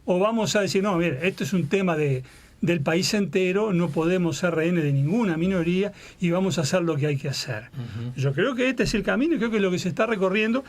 ¿O vamos a decir, no, mire, esto es un tema del país entero, no podemos ser rehenes de ninguna minoría y vamos a hacer lo que hay que hacer? Yo creo que este es el camino y creo que es lo que se está recorriendo.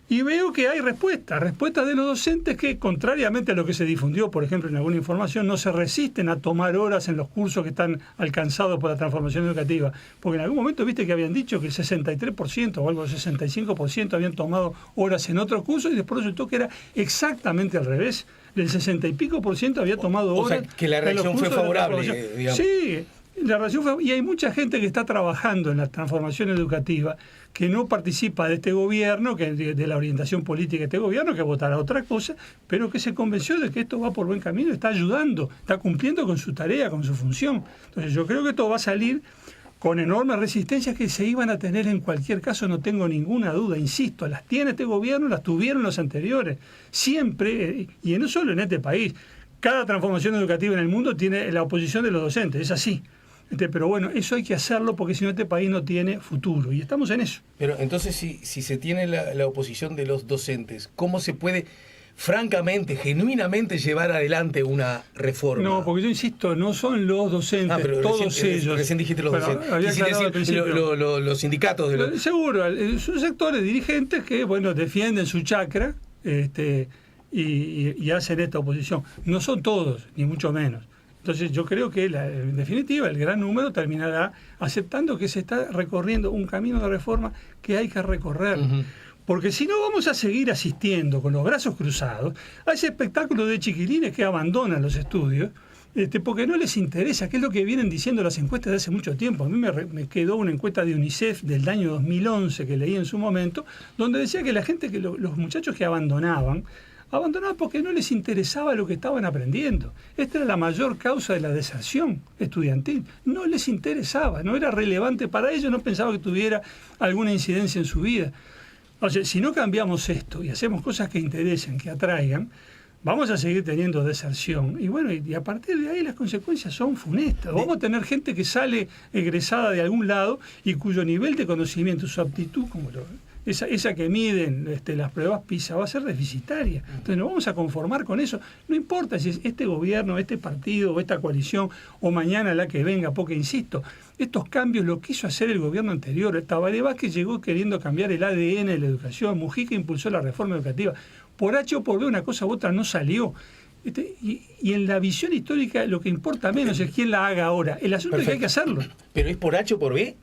Y veo que hay respuestas de los docentes que, contrariamente a lo que se difundió, por ejemplo, en alguna información, no se resisten a tomar horas en los cursos que están alcanzados por la transformación educativa. Porque en algún momento viste que habían dicho que el 63% o algo del 65% habían tomado horas en otros cursos y después resultó que era exactamente al revés. El 60 y pico % había tomado horas. O sea, que la reacción fue favorable, digamos. Sí, la reacción fue, y hay mucha gente que está trabajando en la transformación educativa que no participa de este gobierno, que de la orientación política de este gobierno, que votará otra cosa, pero que se convenció de que esto va por buen camino, está ayudando, está cumpliendo con su tarea, con su función. Entonces yo creo que esto va a salir con enormes resistencias que se iban a tener en cualquier caso, no tengo ninguna duda, insisto, las tiene este gobierno, las tuvieron los anteriores, siempre, y no solo en este país, cada transformación educativa en el mundo tiene la oposición de los docentes, es así. Pero bueno, eso hay que hacerlo porque si no este país no tiene futuro y estamos en eso. Pero entonces si se tiene la oposición de los docentes, ¿cómo se puede francamente, genuinamente llevar adelante una reforma? No, porque yo insisto, no son los docentes, pero todos ellos. Recién dijiste los docentes. Los sindicatos de los... Seguro, son sectores dirigentes que bueno defienden su chacra y hacen esta oposición. No son todos, ni mucho menos. Entonces yo creo que en definitiva el gran número terminará aceptando que se está recorriendo un camino de reforma que hay que recorrer. Porque si no vamos a seguir asistiendo con los brazos cruzados a ese espectáculo de chiquilines que abandonan los estudios porque no les interesa, que es lo que vienen diciendo las encuestas de hace mucho tiempo. A mí me quedó una encuesta de UNICEF del año 2011 que leí en su momento, donde decía que la gente, que los muchachos que abandonaban porque no les interesaba lo que estaban aprendiendo. Esta era la mayor causa de la deserción estudiantil. No les interesaba, no era relevante para ellos, no pensaba que tuviera alguna incidencia en su vida. O sea, si no cambiamos esto y hacemos cosas que interesen, que atraigan, vamos a seguir teniendo deserción. Y bueno, y a partir de ahí las consecuencias son funestas. Vamos a tener gente que sale egresada de algún lado y cuyo nivel de conocimiento, su aptitud, como esa que miden las pruebas PISA, va a ser deficitaria. Entonces nos vamos a conformar con eso. No importa si es este gobierno, este partido o esta coalición o mañana la que venga, porque insisto, estos cambios lo quiso hacer el gobierno anterior. Tabaré Vázquez llegó queriendo cambiar el ADN de la educación. Mujica impulsó la reforma educativa. Por H o por B una cosa u otra no salió. Y en la visión histórica lo que importa menos es quién la haga ahora. El asunto es que hay que hacerlo. ¿Pero es por H o por B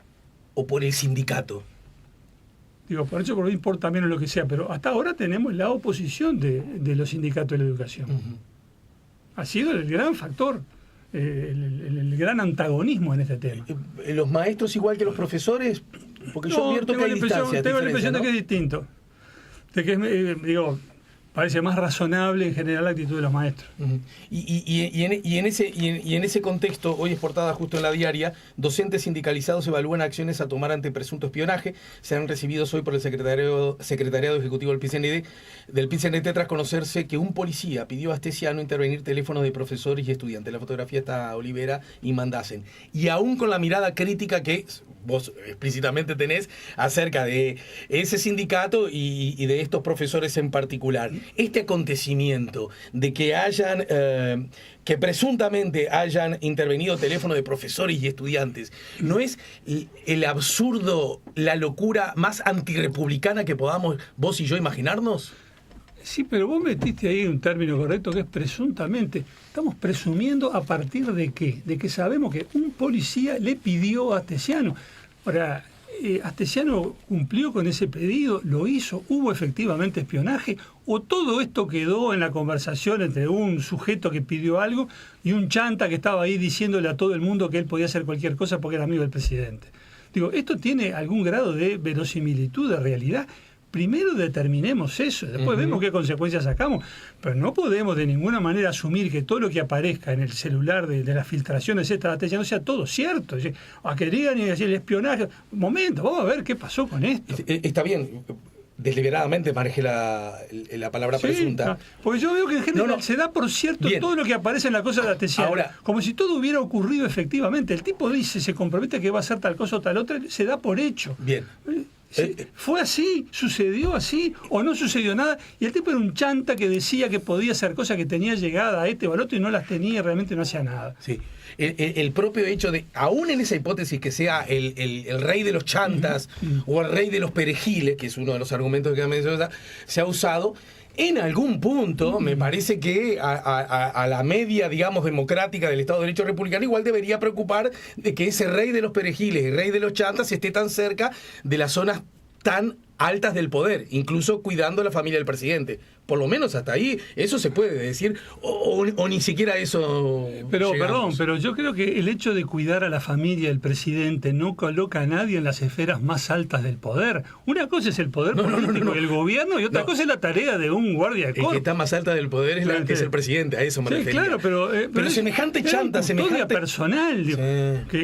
o por el sindicato? Digo, por eso importa menos lo que sea, pero hasta ahora tenemos la oposición de los sindicatos de la educación. Ha sido el gran factor, el gran antagonismo en este tema. ¿Los maestros igual que los profesores? Porque yo advierto que hay distancia. Tengo la impresión de que es distinto. De que parece más razonable en general la actitud de los maestros. Y en ese contexto, hoy es portada justo en La Diaria, docentes sindicalizados evalúan acciones a tomar ante presunto espionaje. Serán recibidos hoy por el secretariado ejecutivo del PIT-CNT tras conocerse que un policía pidió a Astesiano intervenir teléfonos de profesores y estudiantes. La fotografía está Olivera y Mandasen. Y aún con la mirada crítica que vos explícitamente tenés acerca de ese sindicato y de estos profesores en particular. Este acontecimiento de que hayan, que presuntamente hayan intervenido teléfonos de profesores y estudiantes, ¿no es el absurdo, la locura más antirrepublicana que podamos vos y yo imaginarnos? Sí, pero vos metiste ahí un término correcto que es presuntamente. Estamos presumiendo a partir de qué? De que sabemos que un policía le pidió a Astesiano. Ahora, Astesiano cumplió con ese pedido, lo hizo, hubo efectivamente espionaje, o todo esto quedó en la conversación entre un sujeto que pidió algo y un chanta que estaba ahí diciéndole a todo el mundo que él podía hacer cualquier cosa porque era amigo del presidente. Digo, ¿esto tiene algún grado de verosimilitud, de realidad? Primero determinemos eso, después vemos qué consecuencias sacamos, pero no podemos de ninguna manera asumir que todo lo que aparezca en el celular de las filtraciones estas de no sea todo cierto. A que digan y decir el espionaje, un momento, vamos a ver qué pasó con esto. Está bien, deliberadamente manejé la palabra presunta. Porque yo veo que en general se da por cierto bien todo lo que aparece en la cosa de Astesiano. Ahora, como si todo hubiera ocurrido efectivamente. El tipo dice, se compromete que va a hacer tal cosa o tal otra, se da por hecho. Bien. Sí, fue así, sucedió así o no sucedió nada, y el tipo era un chanta que decía que podía hacer cosas que tenía llegada a este o al otro y no las tenía y realmente no hacía nada. Sí. El propio hecho de, aún en esa hipótesis que sea el rey de los chantas o el rey de los perejiles, que es uno de los argumentos que se ha usado, en algún punto me parece que a la media, digamos, democrática del Estado de Derecho republicano igual debería preocupar de que ese rey de los perejiles y rey de los chantas esté tan cerca de las zonas tan altas del poder, incluso cuidando a la familia del presidente. Por lo menos hasta ahí eso se puede decir, o ni siquiera eso. Pero perdón, pero yo creo que el hecho de cuidar a la familia del presidente no coloca a nadie en las esferas más altas del poder. Una cosa es el poder político y el gobierno, y otra cosa es la tarea de un guardia de corps. El que está más alta del poder es la que es el presidente, a eso me refería. Claro, pero semejante chanta, semejante personal, digo,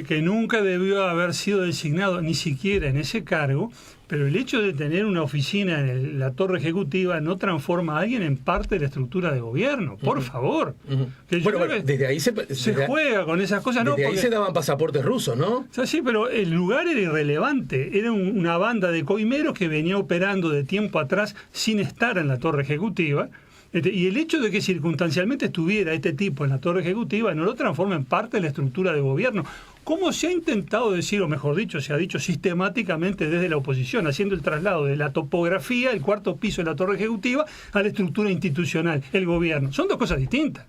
que nunca debió haber sido designado ni siquiera en ese cargo. Pero el hecho de tener una oficina en la torre ejecutiva no transforma a alguien en parte de la estructura de gobierno, por favor. Que bueno, desde ahí se juega con esas cosas. Desde ahí se daban pasaportes rusos, ¿no? O sea, sí, pero el lugar era irrelevante. Era una banda de coimeros que venía operando de tiempo atrás sin estar en la torre ejecutiva. Y el hecho de que circunstancialmente estuviera este tipo en la torre ejecutiva no lo transforma en parte de la estructura de gobierno. Como se ha intentado decir, o mejor dicho, se ha dicho sistemáticamente desde la oposición, haciendo el traslado de la topografía, el cuarto piso de la torre ejecutiva, a la estructura institucional, el gobierno. Son dos cosas distintas.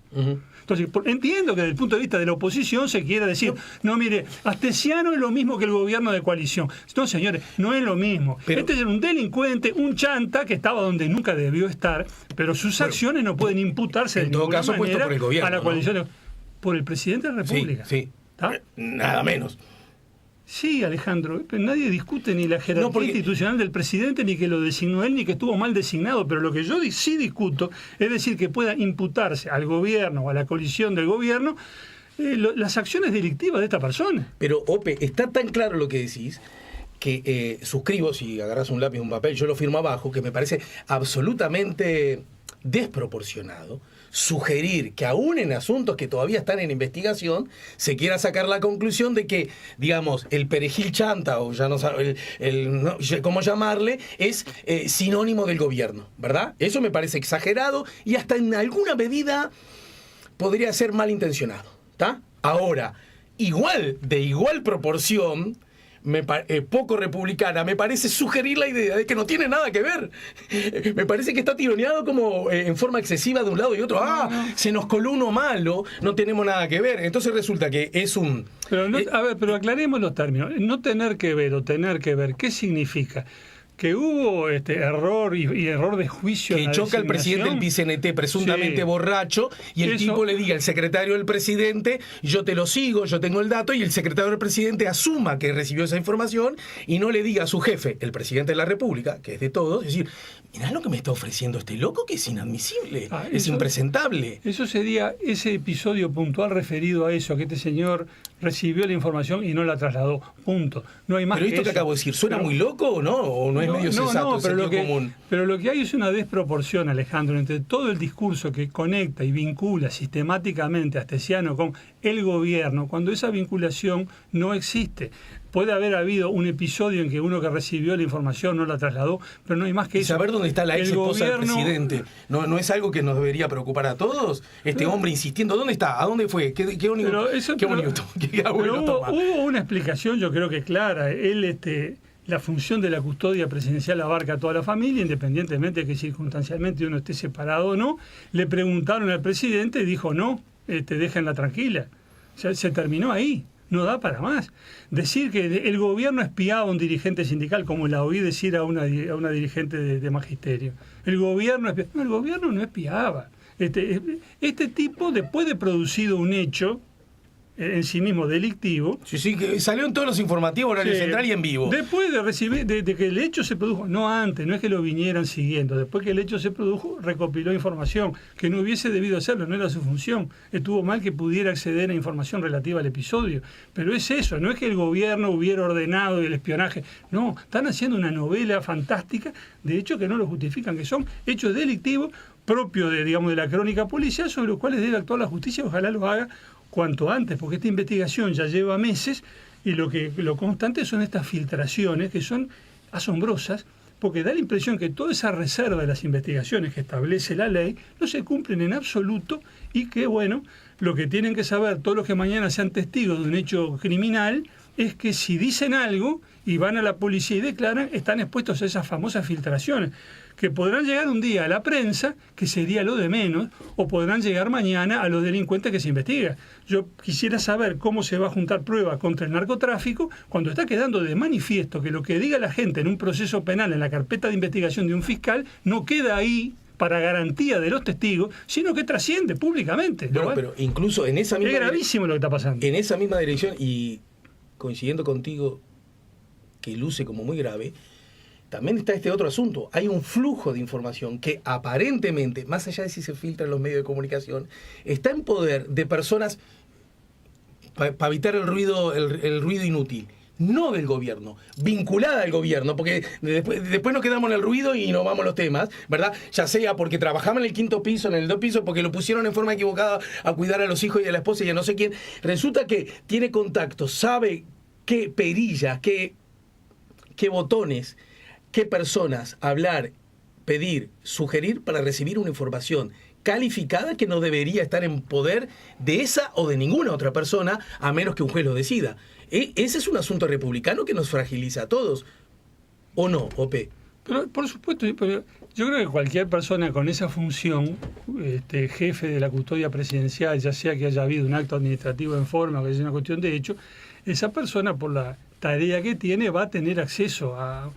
Entonces, entiendo que desde el punto de vista de la oposición se quiera decir, no, mire, Astesiano es lo mismo que el gobierno de coalición. No, señores, no es lo mismo. Este es un delincuente, un chanta que estaba donde nunca debió estar, pero sus acciones no pueden imputarse de ninguna manera por el gobierno, a la coalición. ¿No? Por el presidente de la República. Sí. Nada menos. Sí, Alejandro, pero nadie discute ni la jerarquía institucional del presidente, ni que lo designó él, ni que estuvo mal designado, pero lo que yo sí discuto es decir que pueda imputarse al gobierno o a la coalición del gobierno las acciones delictivas de esta persona. Pero, Ope, está tan claro lo que decís que suscribo, si agarras un lápiz y un papel, yo lo firmo abajo, que me parece absolutamente desproporcionado sugerir que aún en asuntos que todavía están en investigación se quiera sacar la conclusión de que, digamos, el perejil chanta, o ya no sabe cómo llamarle, es sinónimo del gobierno, ¿verdad? Eso me parece exagerado y hasta en alguna medida podría ser malintencionado, ¿está? Ahora, de igual proporción, poco republicana, me parece sugerir la idea de que no tiene nada que ver. Me parece que está tironeado como en forma excesiva de un lado y otro. Se nos coló uno malo, no tenemos nada que ver. Entonces resulta que es un... Pero aclaremos los términos. No tener que ver o tener que ver, ¿qué significa? Que hubo error y error de juicio. Que choca el presidente del PCNT presuntamente borracho y el tipo le diga al secretario del presidente, yo te lo sigo, yo tengo el dato, y el secretario del presidente asuma que recibió esa información y no le diga a su jefe, el presidente de la República, que es de todos, es decir, mirá lo que me está ofreciendo este loco, que es inadmisible, es impresentable. Eso sería ese episodio puntual referido a eso, que este señor recibió la información y no la trasladó, punto. No hay más. Pero esto que acabo de decir, ¿suena muy loco o no? ¿O no es medio sensato, común? Pero lo que hay es una desproporción, Alejandro, entre todo el discurso que conecta y vincula sistemáticamente a Astesiano con el gobierno, cuando esa vinculación no existe. puede haber habido un episodio en que uno que recibió la información no la trasladó, pero no hay más que eso. Saber dónde está la ex esposa del presidente, ¿no es algo que nos debería preocupar a todos? Este hombre insistiendo, ¿dónde está? ¿A dónde fue? ¿Qué abuelo toma? Hubo una explicación, yo creo que clara. La función de la custodia presidencial abarca a toda la familia, independientemente de que circunstancialmente uno esté separado o no. Le preguntaron al presidente y dijo no, déjenla tranquila. Se terminó ahí, no da para más. Decir que el gobierno espiaba a un dirigente sindical, como la oí decir a una dirigente de magisterio. El gobierno no espiaba. Este tipo, después de producido un hecho en sí mismo delictivo. Sí, que salió en todos los informativos, horario central y en vivo. Después de recibir, de que el hecho se produjo, no antes, no es que lo vinieran siguiendo, después que el hecho se produjo, recopiló información, que no hubiese debido hacerlo, no era su función. Estuvo mal que pudiera acceder a información relativa al episodio. Pero es eso, no es que el gobierno hubiera ordenado el espionaje. No, están haciendo una novela fantástica de hechos que no lo justifican, que son hechos delictivos propios de la crónica policial, sobre los cuales debe actuar la justicia, ojalá lo haga cuanto antes, porque esta investigación ya lleva meses y lo constante son estas filtraciones que son asombrosas, porque da la impresión que toda esa reserva de las investigaciones que establece la ley no se cumplen en absoluto y que, bueno, lo que tienen que saber todos los que mañana sean testigos de un hecho criminal es que si dicen algo y van a la policía y declaran, están expuestos a esas famosas filtraciones, que podrán llegar un día a la prensa, que sería lo de menos, o podrán llegar mañana a los delincuentes que se investigan. Yo quisiera saber cómo se va a juntar prueba contra el narcotráfico cuando está quedando de manifiesto que lo que diga la gente en un proceso penal, en la carpeta de investigación de un fiscal, no queda ahí para garantía de los testigos, sino que trasciende públicamente. Bueno, pero incluso en esa misma... Es gravísimo lo que está pasando. En esa misma dirección, y coincidiendo contigo, que luce como muy grave, también está este otro asunto. Hay un flujo de información que aparentemente, más allá de si se filtra en los medios de comunicación, está en poder de personas para evitar el ruido inútil. No del gobierno, vinculada al gobierno, porque después nos quedamos en el ruido y nos vamos a los temas, ¿verdad? Ya sea porque trabajaba en el 5º piso, en el 2 piso, porque lo pusieron en forma equivocada a cuidar a los hijos y a la esposa y a no sé quién. Resulta que tiene contactos, sabe qué perillas, qué botones, qué personas hablar, pedir, sugerir para recibir una información calificada que no debería estar en poder de esa o de ninguna otra persona, a menos que un juez lo decida. Ese es un asunto republicano que nos fragiliza a todos. ¿O no, OP? Pero, por supuesto, pero yo creo que cualquier persona con esa función, jefe de la custodia presidencial, ya sea que haya habido un acto administrativo en forma o que sea una cuestión de hecho, esa persona, por la tarea que tiene, va a tener acceso a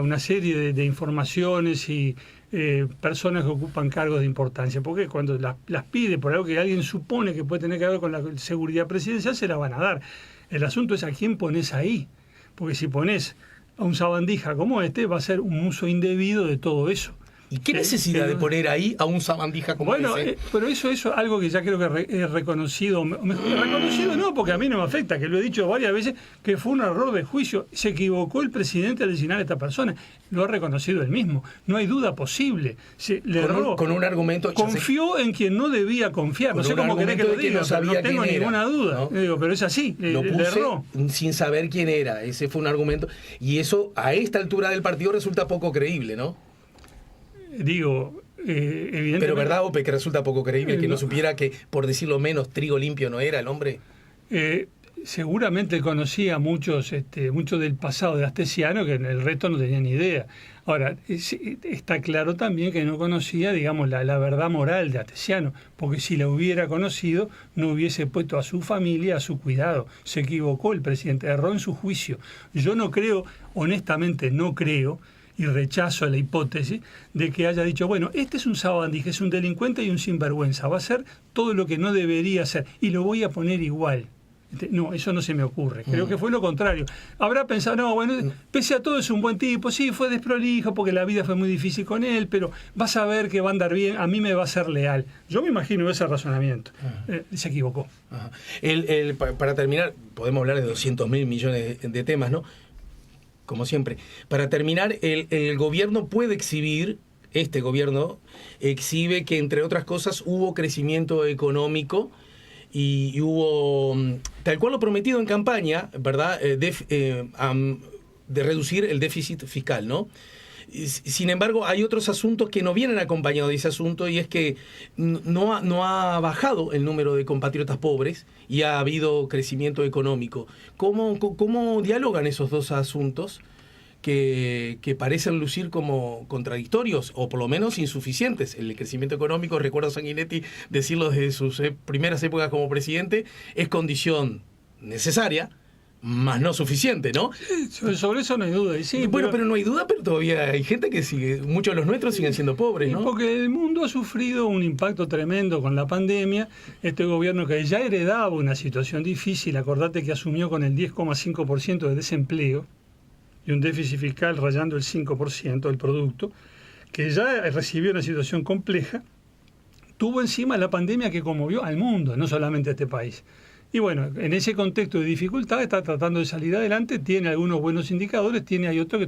una serie de informaciones y personas que ocupan cargos de importancia, porque cuando las pide por algo que alguien supone que puede tener que ver con la seguridad presidencial, se la van a dar. El asunto es a quién pones ahí, porque si pones a un sabandija como va a ser un uso indebido de todo eso. ¿Y qué necesidad de poner ahí a un sabandija como ese? Pero eso es algo que ya creo que he reconocido. Reconocido no, porque a mí no me afecta, que lo he dicho varias veces, que fue un error de juicio. Se equivocó el presidente al designar a esta persona. Lo ha reconocido él mismo. No hay duda posible. Con un argumento... Confió en quien no debía confiar. No sé cómo querés que lo diga, no tengo ninguna duda. ¿No? Digo, pero es así. Lo puse erró sin saber quién era. Ese fue un argumento. Y eso, a esta altura del partido, resulta poco creíble, ¿no? Digo, evidentemente... Pero ¿verdad, Ope, que resulta poco creíble que no supiera que, por decirlo menos, trigo limpio no era el hombre? Seguramente conocía muchos del pasado de Astesiano, que en el resto no tenía ni idea. Ahora, está claro también que no conocía, digamos, la verdad moral de Astesiano, porque si la hubiera conocido, no hubiese puesto a su familia a su cuidado. Se equivocó el presidente, erró en su juicio. Yo no creo, honestamente no creo, y rechazo la hipótesis de que haya dicho, bueno, este es un sabandija, es un delincuente y un sinvergüenza, va a hacer todo lo que no debería hacer y lo voy a poner igual. No, eso no se me ocurre. Creo que fue lo contrario. Habrá pensado, no, bueno, pese a todo es un buen tipo, sí, fue desprolijo porque la vida fue muy difícil con él, pero vas a ver que va a andar bien, a mí me va a ser leal. Yo me imagino ese razonamiento. Se equivocó. Ajá. Para terminar, podemos hablar de 200.000 millones de temas, ¿no? Como siempre. Para terminar, el gobierno puede exhibir, este gobierno exhibe que, entre otras cosas, hubo crecimiento económico y hubo, tal cual lo prometido en campaña, ¿verdad? De reducir el déficit fiscal, ¿no? Sin embargo, hay otros asuntos que no vienen acompañados de ese asunto, y es que no ha bajado el número de compatriotas pobres y ha habido crecimiento económico. ¿Cómo dialogan esos dos asuntos que parecen lucir como contradictorios o por lo menos insuficientes? El crecimiento económico, recuerdo a Sanguinetti decirlo desde sus primeras épocas como presidente, es condición necesaria, más no suficiente, ¿no? Sobre eso no hay duda. Y sí, bueno, pero no hay duda, pero todavía hay gente que sigue, muchos de los nuestros siguen siendo pobres, ¿no? Porque el mundo ha sufrido un impacto tremendo con la pandemia. Este gobierno, que ya heredaba una situación difícil, acordate que asumió con el 10,5% de desempleo y un déficit fiscal rayando el 5% del producto, que ya recibió una situación compleja, tuvo encima la pandemia que conmovió al mundo, no solamente a este país. Y bueno, en ese contexto de dificultad está tratando de salir adelante, tiene algunos buenos indicadores, hay otros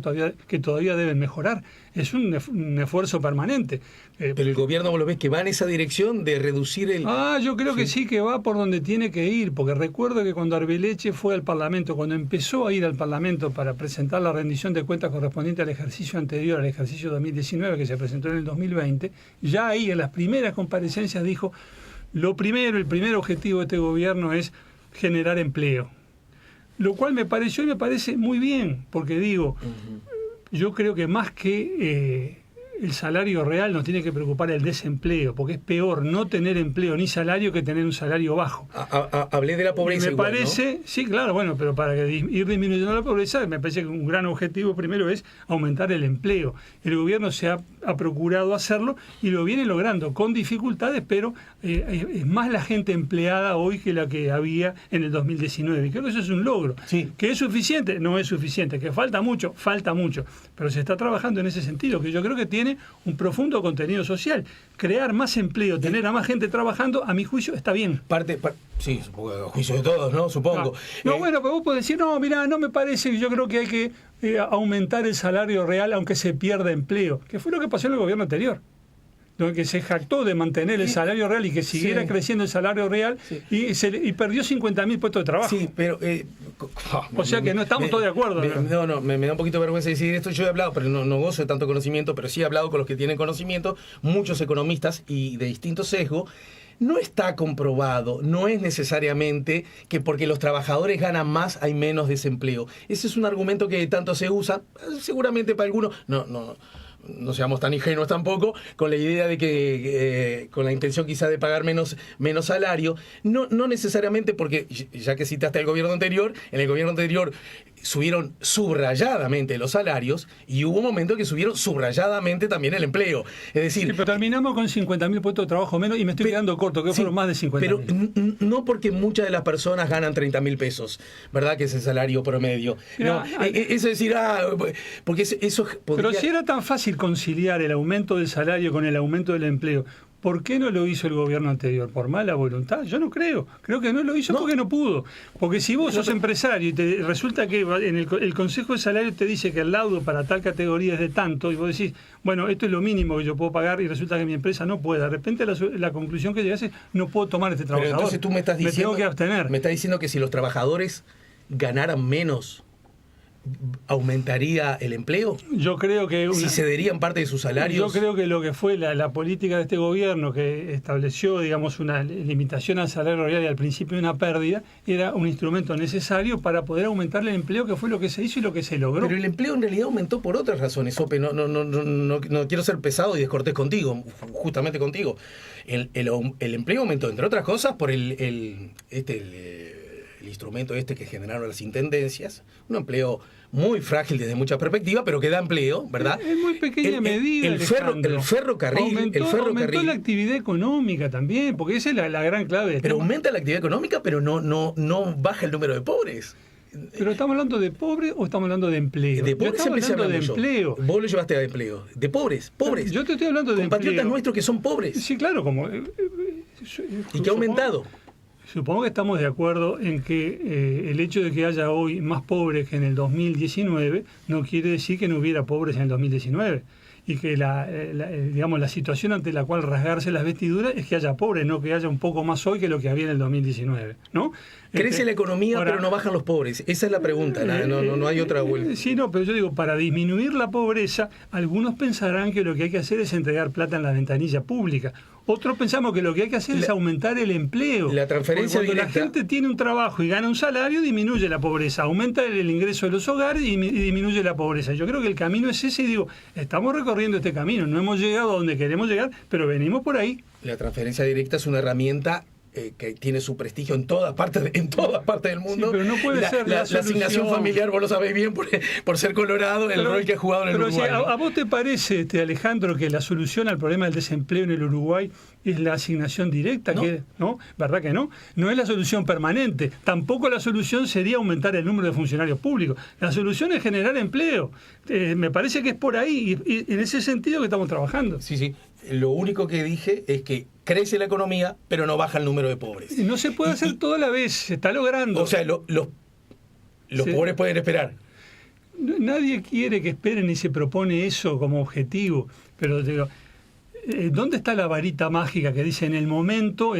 que todavía deben mejorar. Es un esfuerzo permanente. Pero el gobierno, vos lo ves, que va en esa dirección de reducir el... yo creo que sí, que va por donde tiene que ir, porque recuerdo que cuando Arbeleche fue al Parlamento, cuando empezó a ir al Parlamento para presentar la rendición de cuentas correspondiente al ejercicio anterior, al ejercicio 2019, que se presentó en el 2020, ya ahí en las primeras comparecencias dijo: el primer objetivo de este gobierno es generar empleo. Lo cual me parece muy bien, porque digo, yo creo que más que el salario real nos tiene que preocupar el desempleo, porque es peor no tener empleo ni salario que tener un salario bajo. Hablé de la pobreza. Me parece, ¿no? Sí, claro, bueno, pero para ir disminuyendo la pobreza, me parece que un gran objetivo primero es aumentar el empleo. El gobierno se ha procurado hacerlo y lo viene logrando con dificultades, pero es más la gente empleada hoy que la que había en el 2019. Y creo que eso es un logro. Sí. ¿Que es suficiente? No es suficiente. ¿Que falta mucho? Falta mucho. Pero se está trabajando en ese sentido, que yo creo que tiene un profundo contenido social. Crear más empleo, tener a más gente trabajando, a mi juicio está bien. Sí, a juicio de todos, ¿no? Supongo. Bueno, pero vos podés decir, no, mirá, no me parece, yo creo que hay que aumentar el salario real aunque se pierda empleo, que fue lo que pasó en el gobierno anterior, que se jactó de mantener el salario real y que siguiera creciendo el salario real, y perdió 50.000 puestos de trabajo. Sí, pero... o sea que no estamos todos de acuerdo. Me da un poquito de vergüenza decir esto. Yo he hablado, pero no gozo de tanto conocimiento, pero sí he hablado con los que tienen conocimiento, muchos economistas y de distinto sesgo. No está comprobado, no es necesariamente que porque los trabajadores ganan más hay menos desempleo. Ese es un argumento que tanto se usa, seguramente para algunos, no seamos tan ingenuos tampoco, con la idea de que, con la intención quizá de pagar menos salario. No necesariamente, porque ya que citaste al gobierno anterior, en el gobierno anterior subieron subrayadamente los salarios y hubo un momento que subieron subrayadamente también el empleo. Es decir... Sí, pero terminamos con 50.000 puestos de trabajo menos y me estoy quedando corto, que fueron más de 50.000. Pero no porque muchas de las personas ganan 30.000 pesos, ¿verdad? Que es el salario promedio. Eso es decir, porque eso podría... Pero si era tan fácil conciliar el aumento del salario con el aumento del empleo, ¿por qué no lo hizo el gobierno anterior? ¿Por mala voluntad? Yo no creo. Creo que no lo hizo porque no pudo. Porque si vos sos empresario y te resulta que en el Consejo de Salario te dice que el laudo para tal categoría es de tanto, y vos decís, bueno, esto es lo mínimo que yo puedo pagar, y resulta que mi empresa no puede. De repente la conclusión que llegas es, no puedo tomar este trabajador. Pero entonces tú me estás diciendo... Me tengo que abstener. Me estás diciendo que si los trabajadores ganaran menos, ¿aumentaría el empleo? Yo creo que... si cederían parte de sus salarios. Yo creo que lo que fue la política de este gobierno, que estableció, digamos, una limitación al salario real y al principio una pérdida, era un instrumento necesario para poder aumentar el empleo, que fue lo que se hizo y lo que se logró. Pero el empleo en realidad aumentó por otras razones, Ope. No quiero ser pesado y descortés contigo, justamente contigo. El empleo aumentó, entre otras cosas, por el instrumento que generaron las intendencias, un empleo muy frágil desde muchas perspectivas, pero que da empleo, ¿verdad? En muy pequeña medida. El ferrocarril. Aumentó la actividad económica también, porque esa es la gran clave. Pero aumenta la actividad económica, pero no baja el número de pobres. ¿Pero estamos hablando de pobres o estamos hablando de empleo? De pobres estamos hablando de empleo. Vos lo llevaste a empleo. De pobres. Yo te estoy hablando de compatriotas nuestros que son pobres. Sí, claro, como... y que ha aumentado. Supongo que estamos de acuerdo en que el hecho de que haya hoy más pobres que en el 2019 no quiere decir que no hubiera pobres en el 2019. y que digamos, la situación ante la cual rasgarse las vestiduras es que haya pobres, no que haya un poco más hoy que lo que había en el 2019, ¿no? Crece la economía, ahora, pero no bajan los pobres. Esa es la pregunta, no hay otra vuelta. Sí, no, pero yo digo, para disminuir la pobreza, algunos pensarán que lo que hay que hacer es entregar plata en la ventanilla pública. Otros pensamos que lo que hay que hacer es aumentar el empleo. La transferencia cuando directa. La gente tiene un trabajo y gana un salario, disminuye la pobreza, aumenta el ingreso de los hogares y disminuye la pobreza. Yo creo que el camino es ese y digo, estamos recorriendo este camino, no hemos llegado a donde queremos llegar, pero venimos por ahí. La transferencia directa es una herramienta que tiene su prestigio en todas partes del mundo. Sí, pero no puede ser la asignación familiar, vos lo sabés bien por ser colorado, el rol que ha jugado en el Uruguay. ¿A vos te parece, Alejandro, que la solución al problema del desempleo en el Uruguay es la asignación directa? No. ¿No? ¿Verdad que no? No es la solución permanente. Tampoco la solución sería aumentar el número de funcionarios públicos. La solución es generar empleo. Me parece que es por ahí y en ese sentido que estamos trabajando. Sí. Lo único que dije es que crece la economía, pero no baja el número de pobres. No se puede hacer todo a la vez, se está logrando. O sea, los pobres pueden esperar. Nadie quiere que esperen ni se propone eso como objetivo, pero digo, ¿dónde está la varita mágica que dice en el momento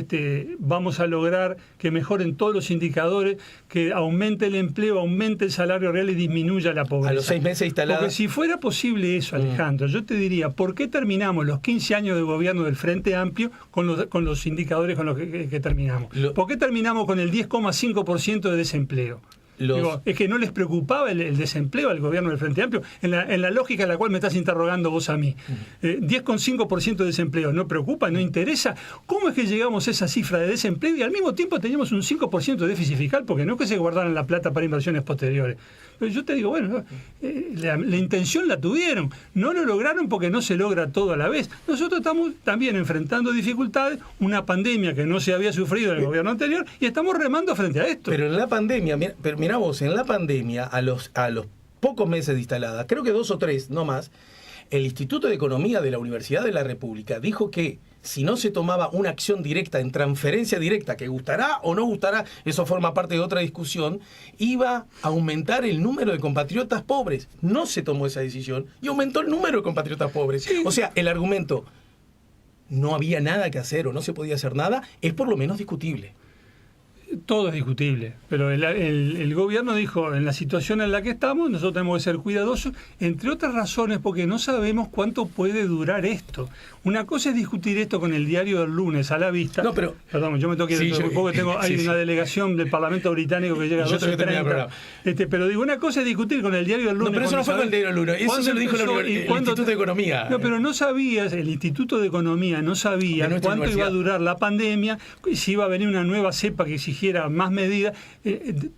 vamos a lograr que mejoren todos los indicadores, que aumente el empleo, aumente el salario real y disminuya la pobreza? A los 6 meses instalada. Porque si fuera posible eso, Alejandro, yo te diría, ¿por qué terminamos los 15 años de gobierno del Frente Amplio con los indicadores con los que terminamos? ¿Por qué terminamos con el 10,5% de desempleo? Digo, es que no les preocupaba el desempleo al gobierno del Frente Amplio, en la lógica en la cual me estás interrogando vos a mí. 10,5% de desempleo, ¿no preocupa? ¿No interesa? ¿Cómo es que llegamos a esa cifra de desempleo y al mismo tiempo teníamos un 5% de déficit fiscal? Porque no es que se guardaran la plata para inversiones posteriores. Pero yo te digo, bueno, la intención la tuvieron, no lo lograron porque no se logra todo a la vez. Nosotros estamos también enfrentando dificultades, una pandemia que no se había sufrido en el gobierno anterior y estamos remando frente a esto. Pero en la pandemia, mira vos, en la pandemia, a los pocos meses de instalada, creo que 2 o 3, no más, el Instituto de Economía de la Universidad de la República dijo que si no se tomaba una acción directa en transferencia directa, que gustará o no gustará, eso forma parte de otra discusión, iba a aumentar el número de compatriotas pobres. No se tomó esa decisión y aumentó el número de compatriotas pobres. Sí. O sea, el argumento no había nada que hacer o no se podía hacer nada es por lo menos discutible. Todo es discutible, pero el gobierno dijo, en la situación en la que estamos, nosotros tenemos que ser cuidadosos, entre otras razones, porque no sabemos cuánto puede durar esto. Una cosa es discutir esto con el diario del lunes a la vista. No, pero... Perdón, yo me tengo que ir, porque hay una delegación del Parlamento Británico que llega a 12:30. Pero digo, una cosa es discutir con el diario del lunes. No, pero eso no fue con el diario del lunes, eso se lo dijo el Instituto de Economía. No, pero no sabías, el Instituto de Economía no sabía cuánto iba a durar la pandemia, si iba a venir una nueva cepa que exigiera más medidas.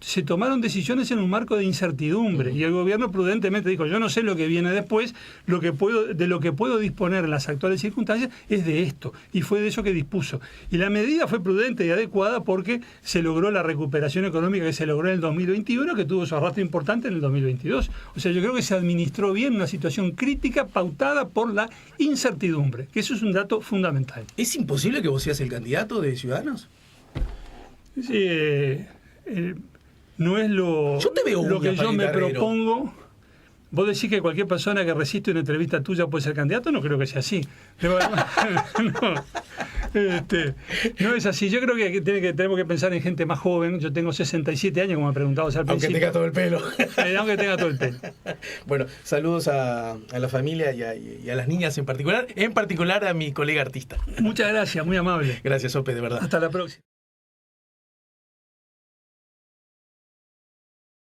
Se tomaron decisiones en un marco de incertidumbre y el gobierno prudentemente dijo, yo no sé lo que viene después, de lo que puedo disponer en las actuales circunstancias es de esto, y fue de eso que dispuso. Y la medida fue prudente y adecuada porque se logró la recuperación económica que se logró en el 2021, que tuvo su arrastre importante en el 2022. O sea, yo creo que se administró bien una situación crítica pautada por la incertidumbre, que eso es un dato fundamental. ¿Es imposible que vos seas el candidato de Ciudadanos? Sí, no es lo que yo me propongo. ¿Vos decís que cualquier persona que resiste una entrevista tuya puede ser candidato? No creo que sea así. No es así. Yo creo que tenemos que pensar en gente más joven. Yo tengo 67 años, como me preguntabas al principio. Aunque tenga todo el pelo. Aunque tenga todo el pelo. Bueno, saludos a la familia y a las niñas en particular a mi colega artista. Muchas gracias, muy amable. Gracias, Ope, de verdad. Hasta la próxima.